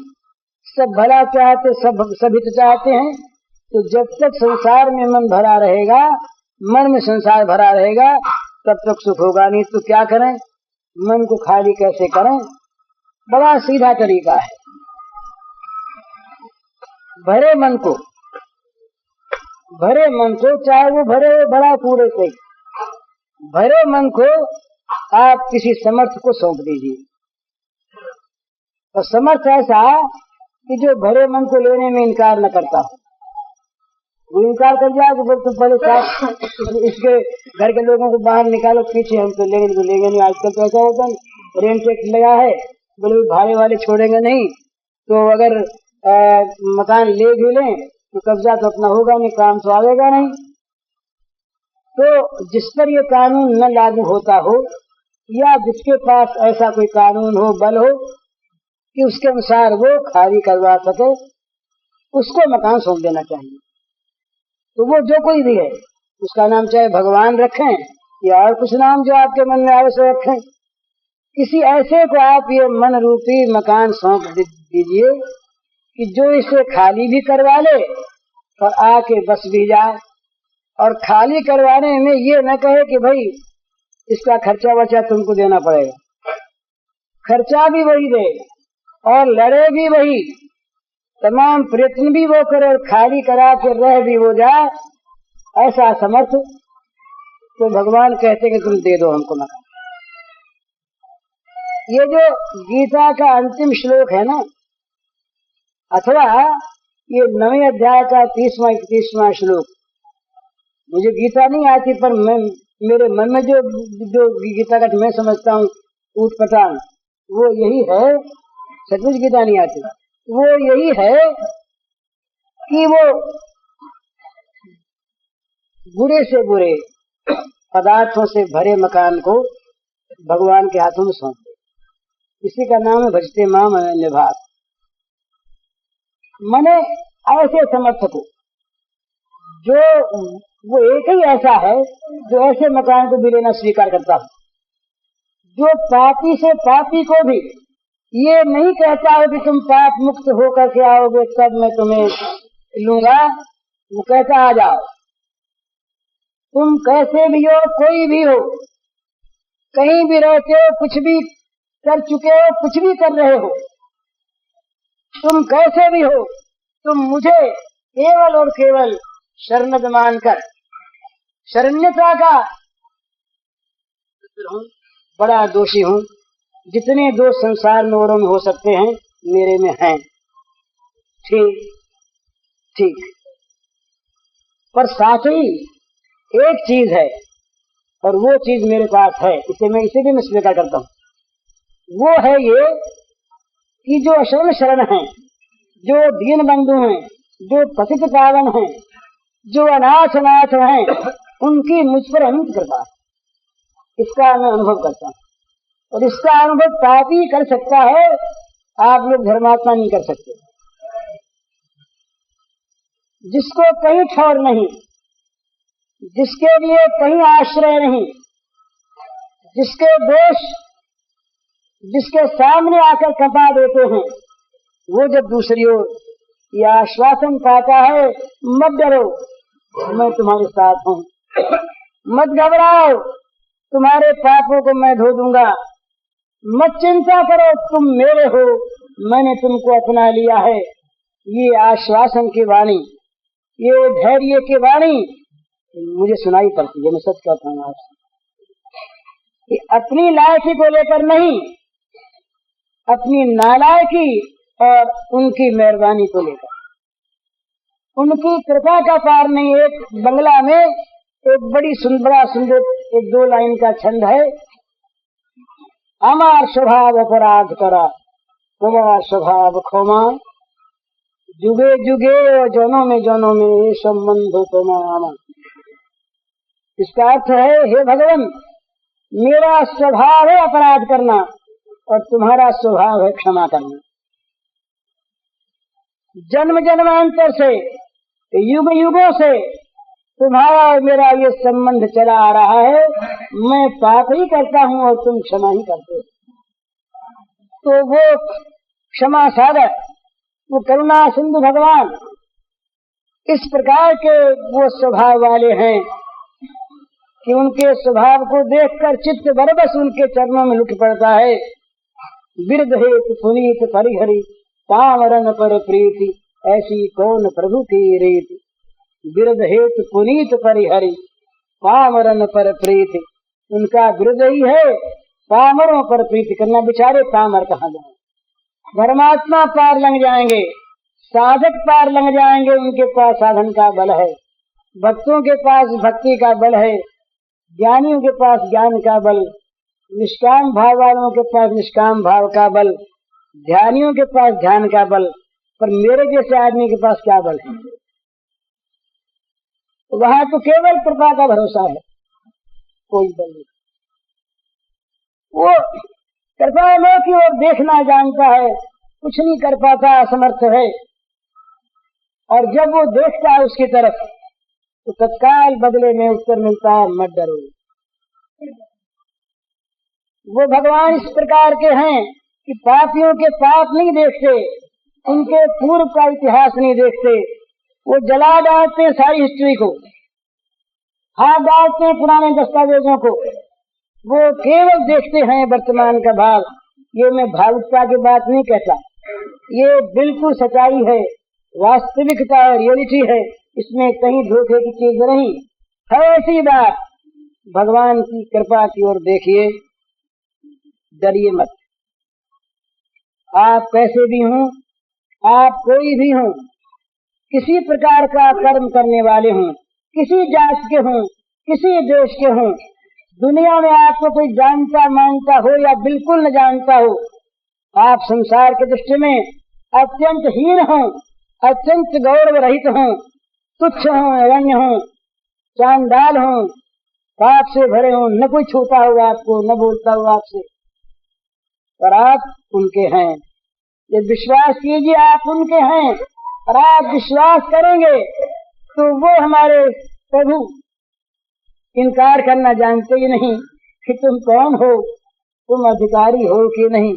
सब भला चाहते, सब हित चाहते हैं। तो जब तक संसार में मन भरा रहेगा, मन में संसार भरा रहेगा, तब तक सुख होगा नहीं। तो क्या करें? मन को खाली कैसे करें? बड़ा सीधा तरीका है। भरे मन को चाहे वो भरे बड़ा पूरे से, भरे मन को आप किसी समर्थ को सौंप दीजिए। और समर्थ ऐसा कि जो भरे मन को लेने में इनकार न करता। वो इनकार कर जाए तो बोल तुम पहले साथ इसके घर के लोगों को बाहर निकालो, पीछे हम तो लेंगे नहीं। आजकल तो ऐसा होता है, रेंट टैक्स लगा है, बोले भाड़े वाले छोड़ेंगे नहीं, तो अगर मकान ले भी लें तो कब्जा तो अपना होगा नहीं, काम तो आएगा नहीं। तो जिस पर ये कानून न लागू होता हो, या जिसके पास ऐसा कोई कानून हो, बल हो कि उसके अनुसार वो खाली करवा सके, उसको मकान सौंप देना चाहिए। तो वो जो कोई भी है, उसका नाम चाहे भगवान रखें या और कुछ नाम जो आपके मन में आवे सो रखें, किसी ऐसे को आप ये मन रूपी मकान सौंप दीजिए कि जो इसे खाली भी करवा ले और आके बस भी जाए। और खाली करवाने में ये न कहे कि भाई इसका खर्चा वर्चा तुमको देना पड़ेगा, खर्चा भी वही दे और लड़े भी वही, तमाम प्रयत्न भी वो करे और खाली करा के रह भी वो जाए, ऐसा समर्थ तो भगवान कहते कि तुम दे दो हमको मकान। ये जो गीता का अंतिम श्लोक है ना, अथवा ये 9वें अध्याय का 30वां 31वां श्लोक, मुझे गीता नहीं आती पर मेरे मन में जो गीता का मैं समझता हूँ ऊटपटांग, वो यही है। सचमुच गीता नहीं आती, वो यही है कि वो बुरे से बुरे पदार्थों से भरे मकान को भगवान के हाथों में सौंप दे। इसी का नाम है भजते माम अनन्य भाग। मने ऐसे समर्थ को, जो वो एक ही ऐसा है जो ऐसे मकान को भी लेना स्वीकार करता है, जो पापी से पापी को भी ये नहीं कहता है कि तुम पाप मुक्त होकर के आओगे तब मैं तुम्हें लूंगा। वो कहता आ जाओ, तुम कैसे भी हो, कोई भी हो, कहीं भी रहते हो, कुछ भी कर चुके हो, कुछ भी कर रहे हो, तुम कैसे भी हो, तुम मुझे केवल और केवल शरणद मानकर, शरण्यता का बड़ा दोषी हूँ, जितने दोष संसार में औरों में हो सकते हैं मेरे में हैं। ठीक, पर साथ ही एक चीज है, और वो चीज मेरे पास है, इसे मैं स्वीकार करता हूँ। वो है ये कि जो अशरण शरण हैं, जो दीन बंधु हैं, जो पतित पावन हैं, जो अनाथ हैं, उनकी मुझ पर अनंत कृपा, इसका मैं अनुभव करता हूँ। और इसका अनुभव पापी कर सकता है, आप लोग धर्मात्मा नहीं कर सकते। जिसको कहीं ठौर नहीं, जिसके लिए कहीं आश्रय नहीं, जिसके दोष जिसके सामने आकर कपा देते हैं, वो जब दूसरी ओर यह आश्वासन पाता है, मत डरो, मैं तुम्हारे साथ हूँ, मत घबराओ, तुम्हारे पापों को मैं धो दूंगा, मत चिंता करो, तुम मेरे हो, मैंने तुमको अपना लिया है। ये आश्वासन की वाणी, ये धैर्य की वाणी मुझे सुनाई पड़ती है। मैं सच कहता हूँ आपसे, ये अपनी लायकी को लेकर नहीं, अपनी नालायकी और उनकी मेहरबानी को लेकर, उनकी कृपा का पार नहीं। एक बंगला में एक बड़ी बड़ा सुंदर एक 2 लाइन का छंद है, अमार स्वभाव अपराध करा, तुम्हारा स्वभाव खोमा, जुगे जुगे और जनों में ये संबंध तुम्हारा। इसका अर्थ है, हे भगवान, मेरा स्वभाव है अपराध करना और तुम्हारा स्वभाव है क्षमा करना। जन्म जन्मांतर से, युग युगों से तुम्हारा और मेरा ये संबंध चला आ रहा है। मैं पाप ही करता हूँ और तुम क्षमा ही करते हो। तो वो क्षमा सागर, वो करुणा सिंधु भगवान इस प्रकार के वो स्वभाव वाले हैं कि उनके स्वभाव को देखकर चित्त बरबस उनके चरणों में लुट पड़ता है। बिरध हेतु पुनीत परिहरि, पामरन पर प्रीति, ऐसी कौन प्रभु की रीति। बिरध हेतु पुनीत परिहरि, पामरन पर प्रीति, उनका बिरध ही है पामरों पर प्रीति करना। बेचारे पामर कहाँ जाए, धर्मात्मा पार लग जाएंगे, साधक पार लग जाएंगे, उनके पास साधन का बल है, भक्तों के पास भक्ति का बल है, ज्ञानियों के पास ज्ञान का बल, निष्काम भाव वालों के पास निष्काम भाव का बल, ध्यानियों के पास ध्यान का बल, पर मेरे जैसे आदमी के पास क्या बल है? वहां तो केवल कृपा का भरोसा है, कोई बल नहीं। वो कृपा में की ओर देखना जानता है, कुछ नहीं कर पाता, असमर्थ है। और जब वो देखता है उसकी तरफ तो तत्काल बदले में उत्तर मिलता है, मत डरो। वो भगवान इस प्रकार के हैं कि पापियों के पाप नहीं देखते, उनके पूर्व का इतिहास नहीं देखते। वो जला डालते सारी हिस्ट्री को, हाथ डालते पुराने दस्तावेजों को, वो केवल देखते हैं वर्तमान का भाव। ये मैं भावुकता की बात नहीं कहता, ये बिल्कुल सच्चाई है, वास्तविकता और रियलिटी है, इसमें कहीं धोखे की चीज नहीं है। ऐसी बात भगवान की कृपा की ओर देखिए, डरिए मत। आप कैसे भी हों, आप कोई भी हों, किसी प्रकार का कर्म करने वाले हों, किसी जात के हों, किसी देश के हों, दुनिया में आपको कोई जानता मानता हो या बिल्कुल न जानता हो, आप संसार के दृष्टि में अत्यंत हीन हो, अत्यंत गौरव रहित हो, तुच्छ हो, रण्य हो, चांडाल हो, पाप से भरे हो, न कोई छूता हो आपको, न बोलता हो आपसे, पर आप उनके हैं। ये विश्वास कीजिए, आप उनके हैं, और आप विश्वास करेंगे तो वो हमारे प्रभु इनकार करना जानते ही नहीं कि तुम कौन हो, तुम अधिकारी हो कि नहीं।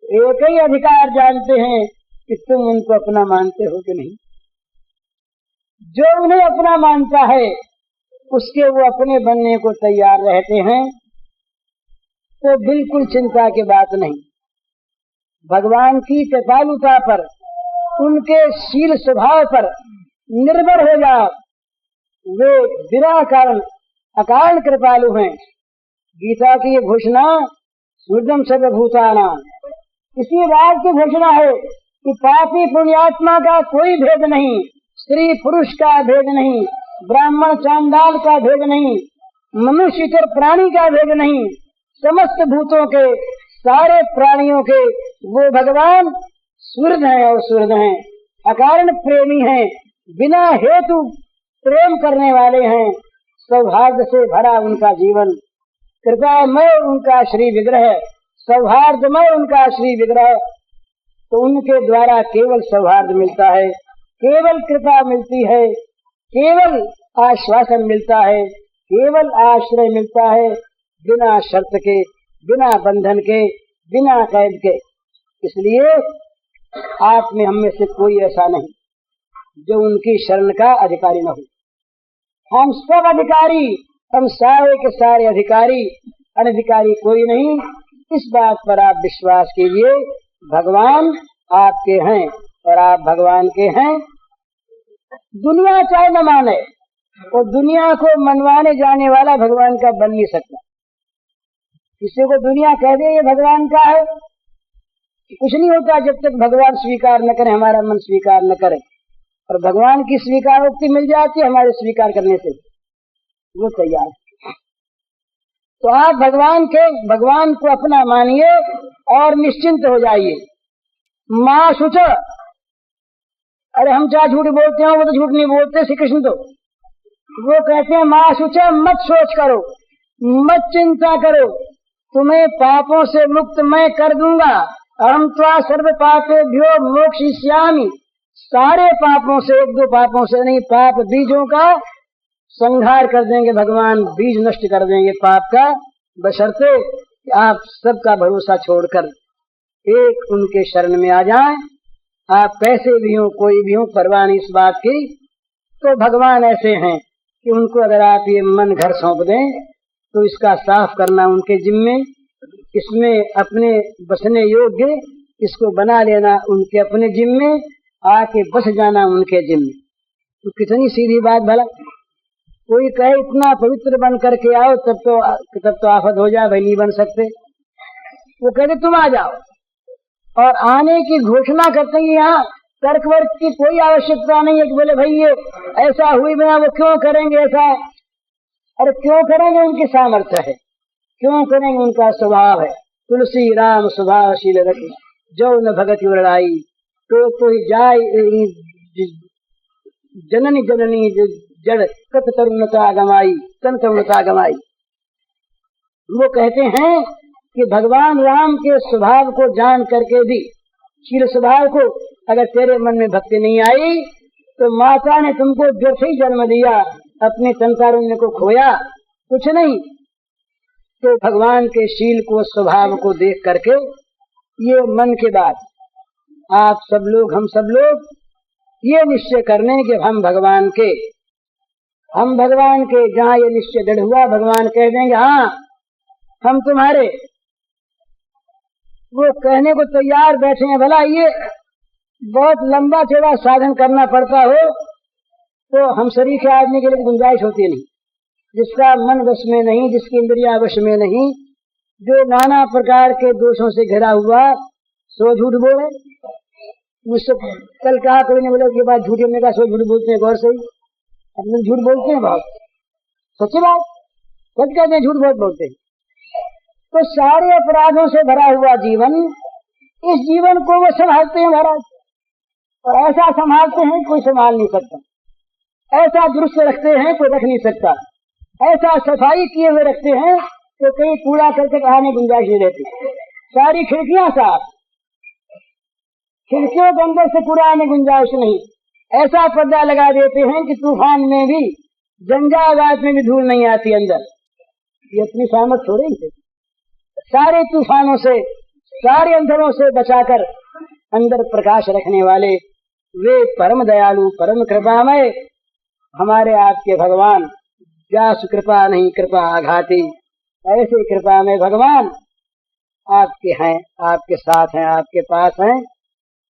एक ही अधिकार जानते हैं कि तुम उनको अपना मानते हो कि नहीं। जो उन्हें अपना मानता है उसके वो अपने बनने को तैयार रहते हैं, तो बिल्कुल चिंता की बात नहीं। भगवान की कृपालुता पर, उनके शील स्वभाव पर निर्भर हो जाओ, वे बिना कारण अकारण कृपालु हैं। गीता की ये घोषणा स्वर्गम सर्वभूतानां, इसी बात की घोषणा है कि पापी पुण्यात्मा का कोई भेद नहीं, स्त्री पुरुष का भेद नहीं, ब्राह्मण चांडाल का भेद नहीं, मनुष्य इतर प्राणी का भेद नहीं, समस्त भूतों के, सारे प्राणियों के वो भगवान सुहृद हैं और सुहृद हैं, अकारण प्रेमी हैं, बिना हेतु प्रेम करने वाले हैं, सौहार्द से भरा उनका जीवन, कृपामय उनका श्री विग्रह, सौहार्दमय उनका श्री विग्रह। तो उनके द्वारा केवल सौहार्द मिलता है, केवल कृपा मिलती है, केवल आश्वासन मिलता है, केवल आश्रय मिलता है, बिना शर्त के, बिना बंधन के, बिना कैद के। इसलिए आप में हम में से कोई ऐसा नहीं जो उनकी शरण का अधिकारी न हो। हम सब अधिकारी, हम सारे के सारे अधिकारी, अनधिकारी कोई नहीं। इस बात पर आप विश्वास कीजिए, भगवान आपके हैं और आप भगवान के हैं। दुनिया चाहे न माने, और दुनिया को मनवाने जाने वाला भगवान का बन नहीं सकता। किसी को दुनिया कह दे ये भगवान का है, कुछ नहीं होता जब तक भगवान स्वीकार न करे, हमारा मन स्वीकार न करे। और भगवान की स्वीकारोक्ति मिल जाती है हमारे स्वीकार करने से, वो तैयार। तो आप भगवान को अपना मानिए और निश्चिंत हो जाइए। माँ शुच, अरे हम चाहे झूठ बोलते हैं, वो तो झूठ नहीं बोलते श्री कृष्ण। तो वो कहते हैं माँ शुच, मत सोच करो, मत चिंता करो, तुम्हें पापों से मुक्त मैं कर दूंगा। अहम त्वा सर्व पापेभ्यो मोक्षयिष्यामि। सारे पापों से, एक दो पापों से नहीं, पाप बीजों का संहार कर देंगे भगवान, बीज नष्ट कर देंगे पाप का, बशर्ते आप सबका भरोसा छोड़कर एक उनके शरण में आ जाएं। आप कैसे भी हो, कोई भी हो, परवाह नहीं इस बात की। तो भगवान ऐसे हैं कि उनको अगर आप ये मन घर सौंप दें तो इसका साफ करना उनके जिम्मे, इसमें अपने बसने योग्य इसको बना लेना उनके अपने जिम्मे, आके बस जाना उनके जिम्मे। तो कितनी सीधी बात भला। कोई कहे इतना पवित्र बन करके आओ, तब तो आफत हो जाए, भाई नहीं बन सकते। वो कहते तुम आ जाओ, और आने की घोषणा करते हैं। यहाँ तर्क वर्क की कोई आवश्यकता नहीं है कि बोले भाई ये ऐसा हुई बिना वो क्यों करेंगे ऐसा। अरे क्यों करेंगे, उनकी सामर्थ्य है, क्यों करेंगे, उनका स्वभाव है। तुलसी राम स्वभावशील रखी, जो न भगत लड़ाई, तो जाय जननी जननी जड़ कत तरुणता गमाई, तन तरुणता गमाई। वो कहते हैं कि भगवान राम के स्वभाव को जान करके भी, शील स्वभाव को, अगर तेरे मन में भक्ति नहीं आई तो माता ने तुमको व्यर्थ ही जन्म दिया, अपने संतारुण्य को खोया, कुछ नहीं। तो भगवान के शील को, स्वभाव को देख करके ये मन के बाद आप सब लोग, हम सब लोग ये निश्चय करने कि हम भगवान के, जहाँ ये निश्चय दृढ़ हुआ, भगवान कह देंगे हाँ हम तुम्हारे। वो कहने को तैयार बैठे हैं। भला ये बहुत लंबा चौड़ा साधन करना पड़ता हो तो हम शरीर के आदमी के लिए गुंजाइश होती नहीं। जिसका मन वश में नहीं, जिसकी इंद्रियां वश में नहीं, जो नाना प्रकार के दोषों से घिरा हुआ, सो झूठ बोले। मुझसे कल कहा कोई ने, बोला कि बात झूठ, हमने कहा सो झूठ बोलते हैं, गौर सही, अपने झूठ बोलते हैं बहुत, सच्ची बात, सच कहते हैं, झूठ बहुत बोलते हैं। तो सारे अपराधों से भरा हुआ जीवन, इस जीवन को वो संभालते हैं महाराज, और ऐसा संभालते हैं कोई संभाल नहीं सकता, ऐसा दुरुस्त रखते हैं कोई रख नहीं सकता, ऐसा सफाई किए हुए रखते हैं तो कहीं कूड़ा करके आने गुंजाइश नहीं रहती। सारी खिड़कियां साफ, खिड़कियों के अंदर से कूड़ा आने गुंजाइश नहीं। ऐसा पर्दा लगा देते हैं कि तूफान में भी, जंजावात में भी धूल नहीं आती अंदर। ये अपनी सामर्थ हो रही है। सारे तूफानों से, सारे अंधेरों से बचाकर अंदर प्रकाश रखने वाले वे परम दयालु, परम कृपामय हमारे आपके भगवान। व्यास कृपा नहीं कृपा आघाती, ऐसे कृपा में भगवान आपके हैं, आपके साथ हैं, आपके पास हैं,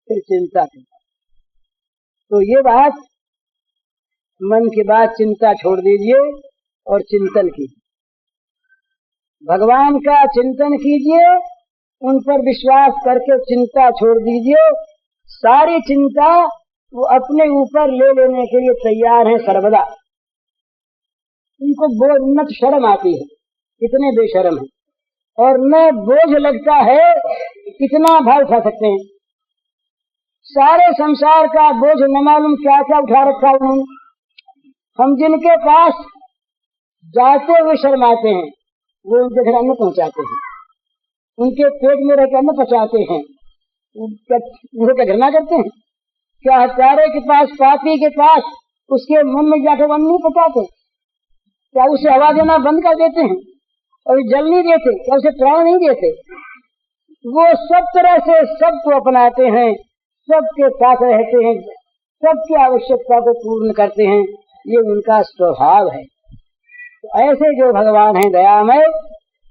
फिर चिंता की। तो ये बात, मन की बात, चिंता छोड़ दीजिए और चिंतन कीजिए, भगवान का चिंतन कीजिए, उन पर विश्वास करके चिंता छोड़ दीजिए। सारी चिंता वो अपने ऊपर ले लेने के लिए तैयार है सर्वदा। उनको न शर्म आती है, कितने बेशर्म है, और न बोझ लगता है, कितना भार उठा सकते हैं। सारे संसार का बोझ न मालूम क्या क्या उठा रखा उन्होंने। हम जिनके पास जाते हुए शर्माते हैं, वो उनके घर अन्न पहुंचाते हैं, उनके पेट में रहकर अन्न पचाते हैं, वो क्या घृणा करते हैं? क्या हत्यारे के पास, पापी के पास उसके मन में जाकर अन्न नहीं पचाते? क्या उसे हवा देना बंद कर देते हैं और जल नहीं देते? क्या उसे प्राण नहीं देते? वो सब तरह से सबको अपनाते हैं, सबके साथ रहते हैं, सबकी आवश्यकता को पूर्ण करते हैं, ये उनका स्वभाव है। तो ऐसे जो भगवान हैं दयामय,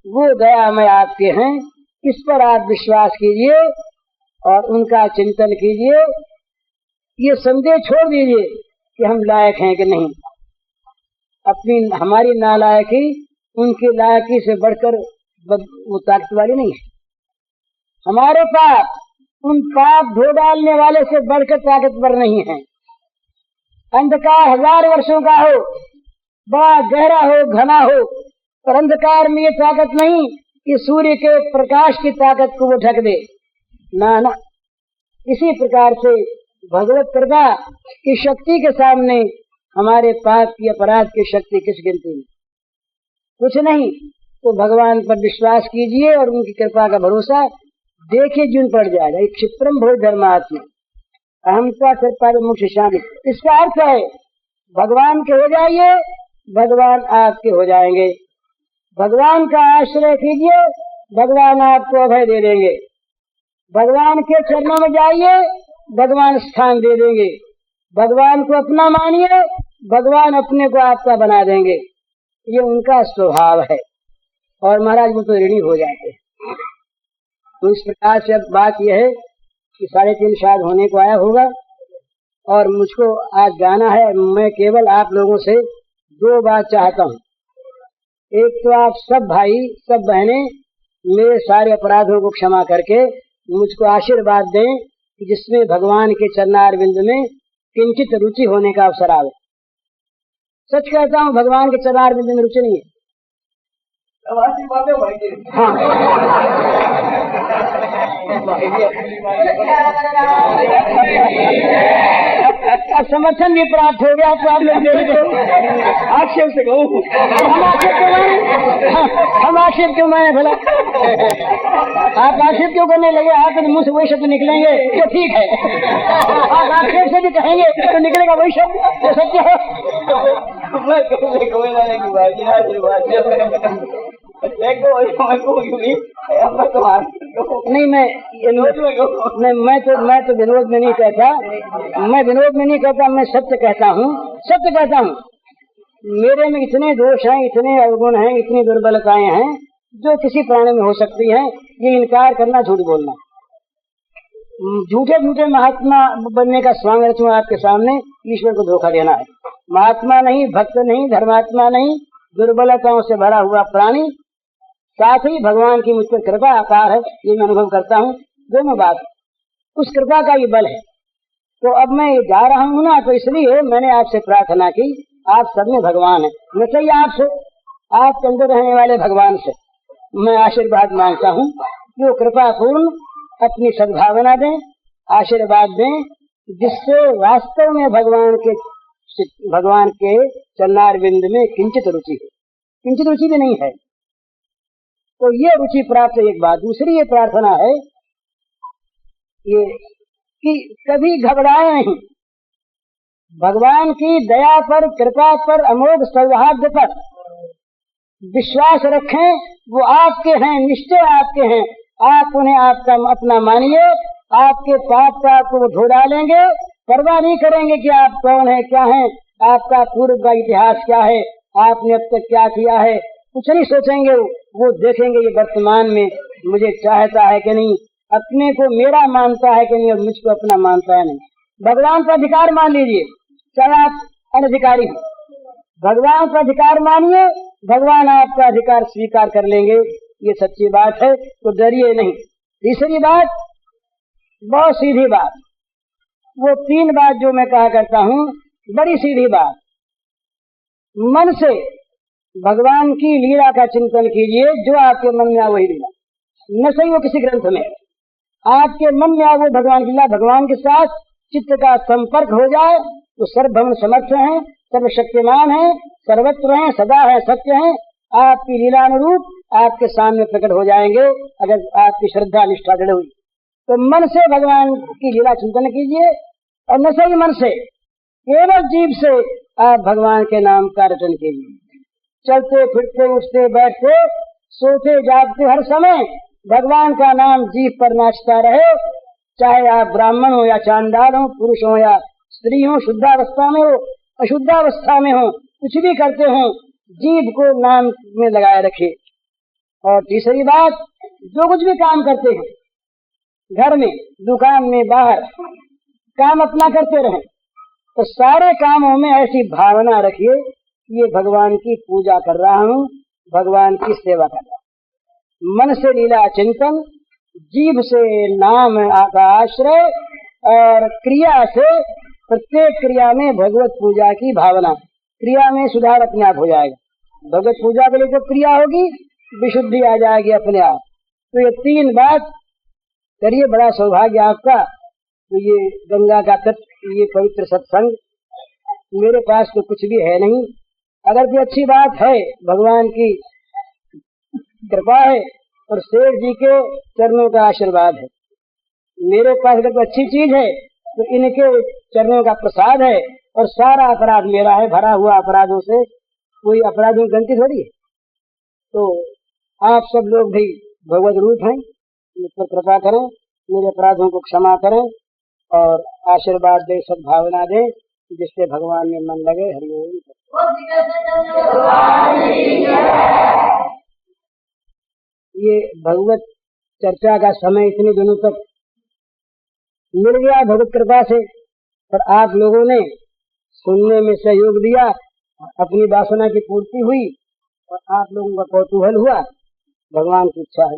वो दयामय आपके हैं, इस पर आप विश्वास कीजिए और उनका चिंतन कीजिए। ये संदेह छोड़ दीजिए कि हम लायक हैं कि नहीं। अपनी हमारी नालायकी उनकी लायकी से बढ़कर वो ताकत वाली नहीं है। हमारे पाप उन पाप धो डालने वाले से बढ़कर ताकतवर नहीं है। अंधकार 1000 वर्षों का हो, बड़ा गहरा हो, घना हो, पर अंधकार में ये ताकत नहीं कि सूर्य के प्रकाश की ताकत को वो ढक दे, ना ना। इसी प्रकार से भगवत कृपा की शक्ति के सामने हमारे पाप की, अपराध की शक्ति किस गिनती में? कुछ नहीं। तो भगवान पर विश्वास कीजिए और उनकी कृपा का भरोसा देखिए, जुन पड़ जाएगा। एक क्षिप्रम भोज धर्मात्मा अहमता कृपा मुख्य शामिल, इसका अर्थ है भगवान के हो जाइए, भगवान आपके हो जाएंगे। भगवान का आश्रय कीजिए, भगवान आपको अभय दे देंगे। भगवान के चरणों में जाइए, भगवान स्थान दे देंगे। भगवान को अपना मानिए, भगवान अपने को आपका बना देंगे। ये उनका स्वभाव है। और महाराज वो तो ऋणी हो जाते हैं। तो इस प्रकार से अब बात यह है कि 3:30 शायद होने को आया होगा और मुझको आज जाना है। मैं केवल आप लोगों से 2 बात चाहता हूँ। एक तो आप सब भाई, सब बहनें मेरे सारे अपराधों को क्षमा करके मुझको आशीर्वाद दें कि जिसमें भगवान के चरणारविंद में किंचित रुचि होने का अवसर आवे। सच कहता हूँ, भगवान के चरणारविंद में रुचि नहीं है। हाँ समर्थन भी प्राप्त हो गया तो आप लोग आक्षेप से कहूँ, हम आक्षेप क्यों माने भला? आप आक्षेप क्यों करने लगे? आपके मुंह से वही शब्द निकलेंगे जो ठीक है। आप आक्षेप से भी कहेंगे तो निकलेगा वही शब्द जो सत्य है। नहीं, मैं तो विरोध में नहीं कहता। मैं विरोध में नहीं कहता, मैं सत्य कहता हूँ, सत्य कहता हूँ। मेरे में इतने दोष हैं, इतने अवगुण हैं, इतनी दुर्बलताएं हैं जो किसी प्राणी में हो सकती हैं। ये इनकार करना झूठ बोलना। झूठे झूठे महात्मा बनने का स्वांग रचूं आपके सामने, ईश्वर को धोखा देना है। महात्मा नहीं, भक्त नहीं, धर्मात्मा नहीं, दुर्बलताओं से भरा हुआ प्राणी। साथ ही भगवान की मुझ पर कृपा अपार है, ये मैं अनुभव करता हूँ। दोनों बात, उस कृपा का ये बल है। तो अब मैं जा रहा हूँ ना, तो इसलिए मैंने आपसे प्रार्थना की। आप सब में भगवान है, मैं चाहिए आपसे, आपके अंदर रहने वाले भगवान से मैं आशीर्वाद मांगता हूँ। जो कृपा पूर्ण अपनी सद्भावना दें, आशीर्वाद दें, जिससे वास्तव में भगवान के चरणारविंद में किंचित रुचि हो। किंचित रुचि भी नहीं है तो ये रुचि प्राप्त है। एक बात। दूसरी ये प्रार्थना है ये कि कभी घबराए नहीं। भगवान की दया पर, कृपा पर, अमोघ सौभाग्य पर विश्वास रखें। वो आपके हैं, निश्चय आपके हैं। आप उन्हें आपका अपना मानिए। आपके पाप का आपको वो धो डालेंगे। परवाह नहीं करेंगे कि आप कौन है, क्या है, आपका पूर्व का इतिहास क्या है, आपने अब तक क्या किया है, कुछ नहीं सोचेंगे। वो देखेंगे ये वर्तमान में मुझे चाहता है कि नहीं, अपने को मेरा मानता है कि नहीं और मुझको अपना मानता है नहीं। भगवान का अधिकार मान लीजिए, चाहे आप अनधिकारी हो। भगवान का अधिकार मानिए, भगवान आपका अधिकार स्वीकार कर लेंगे। ये सच्ची बात है, तो डरिए नहीं। तीसरी बात, बहुत सीधी बात, वो 3 बात जो मैं कहा करता हूँ, बड़ी सीधी बात। मन से भगवान की लीला का चिंतन कीजिए। जो आपके मन में आ वही लीला, न सही वो किसी ग्रंथ में, आपके मन में आ वो भगवान की लीला। भगवान के साथ चित्त का संपर्क हो जाए तो सर्वभवन समर्थ हैं, सर्वशक्तिमान है, सर्वत्र है, सदा है, सत्य है। आपकी लीलानुरूप आपके सामने प्रकट हो जाएंगे अगर आपकी श्रद्धा निष्ठा दृढ़ हुई तो। मन से भगवान की लीला चिंतन कीजिए और न सही मन से, केवल जीभ से आप भगवान के नाम का रटन कीजिए। चलते फिरते उठते बैठते सोते जागते हर समय भगवान का नाम जीभ पर नाचता रहे। चाहे आप ब्राह्मण हो या चांडाल हो, पुरुष हो या स्त्री हो, शुद्धावस्था में हो अशुद्धावस्था में हो, कुछ भी करते हो, जीभ को नाम में लगाए रखे। और तीसरी बात, जो कुछ भी काम करते हैं, घर में, दुकान में, बाहर, काम अपना करते रहें तो सारे कामों में ऐसी भावना रखिए कि ये भगवान की पूजा कर रहा हूँ, भगवान की सेवा कर रहा हूँ। मन से लीला चिंतन, जीभ से नाम का आश्रय और क्रिया से, प्रत्येक क्रिया में भगवत पूजा की भावना। क्रिया में सुधार अपने आप हो जाएगा। भगवत पूजा के लिए जो क्रिया होगी विशुद्धि आ जाएगी अपने आप। तो ये 3 बात करिए, बड़ा सौभाग्य आपका। तो ये गंगा का तट, ये पवित्र सत्संग, मेरे पास तो कुछ भी है नहीं। अगर कोई अच्छी बात है, भगवान की कृपा है और शेर जी के चरणों का आशीर्वाद है। मेरे पास अगर कोई अच्छी चीज है तो इनके चरणों का प्रसाद है और सारा अपराध मेरा है। भरा हुआ अपराधों से कोई अपराधों की गिनती थोड़ी है। तो आप सब लोग भी भगवत रूप हैं, मुझ पर कृपा करें, मेरे अपराधों को क्षमा करें और आशीर्वाद दे, सद्भावना दे, जिससे भगवान में मन लगे। हरिओम। ये भगवत चर्चा का समय इतने दिनों तक मिल गया भगवत कृपा से, पर आप लोगों ने सुनने में सहयोग दिया, अपनी वासना की पूर्ति हुई और आप लोगों का कौतूहल हुआ। भगवान की इच्छा है।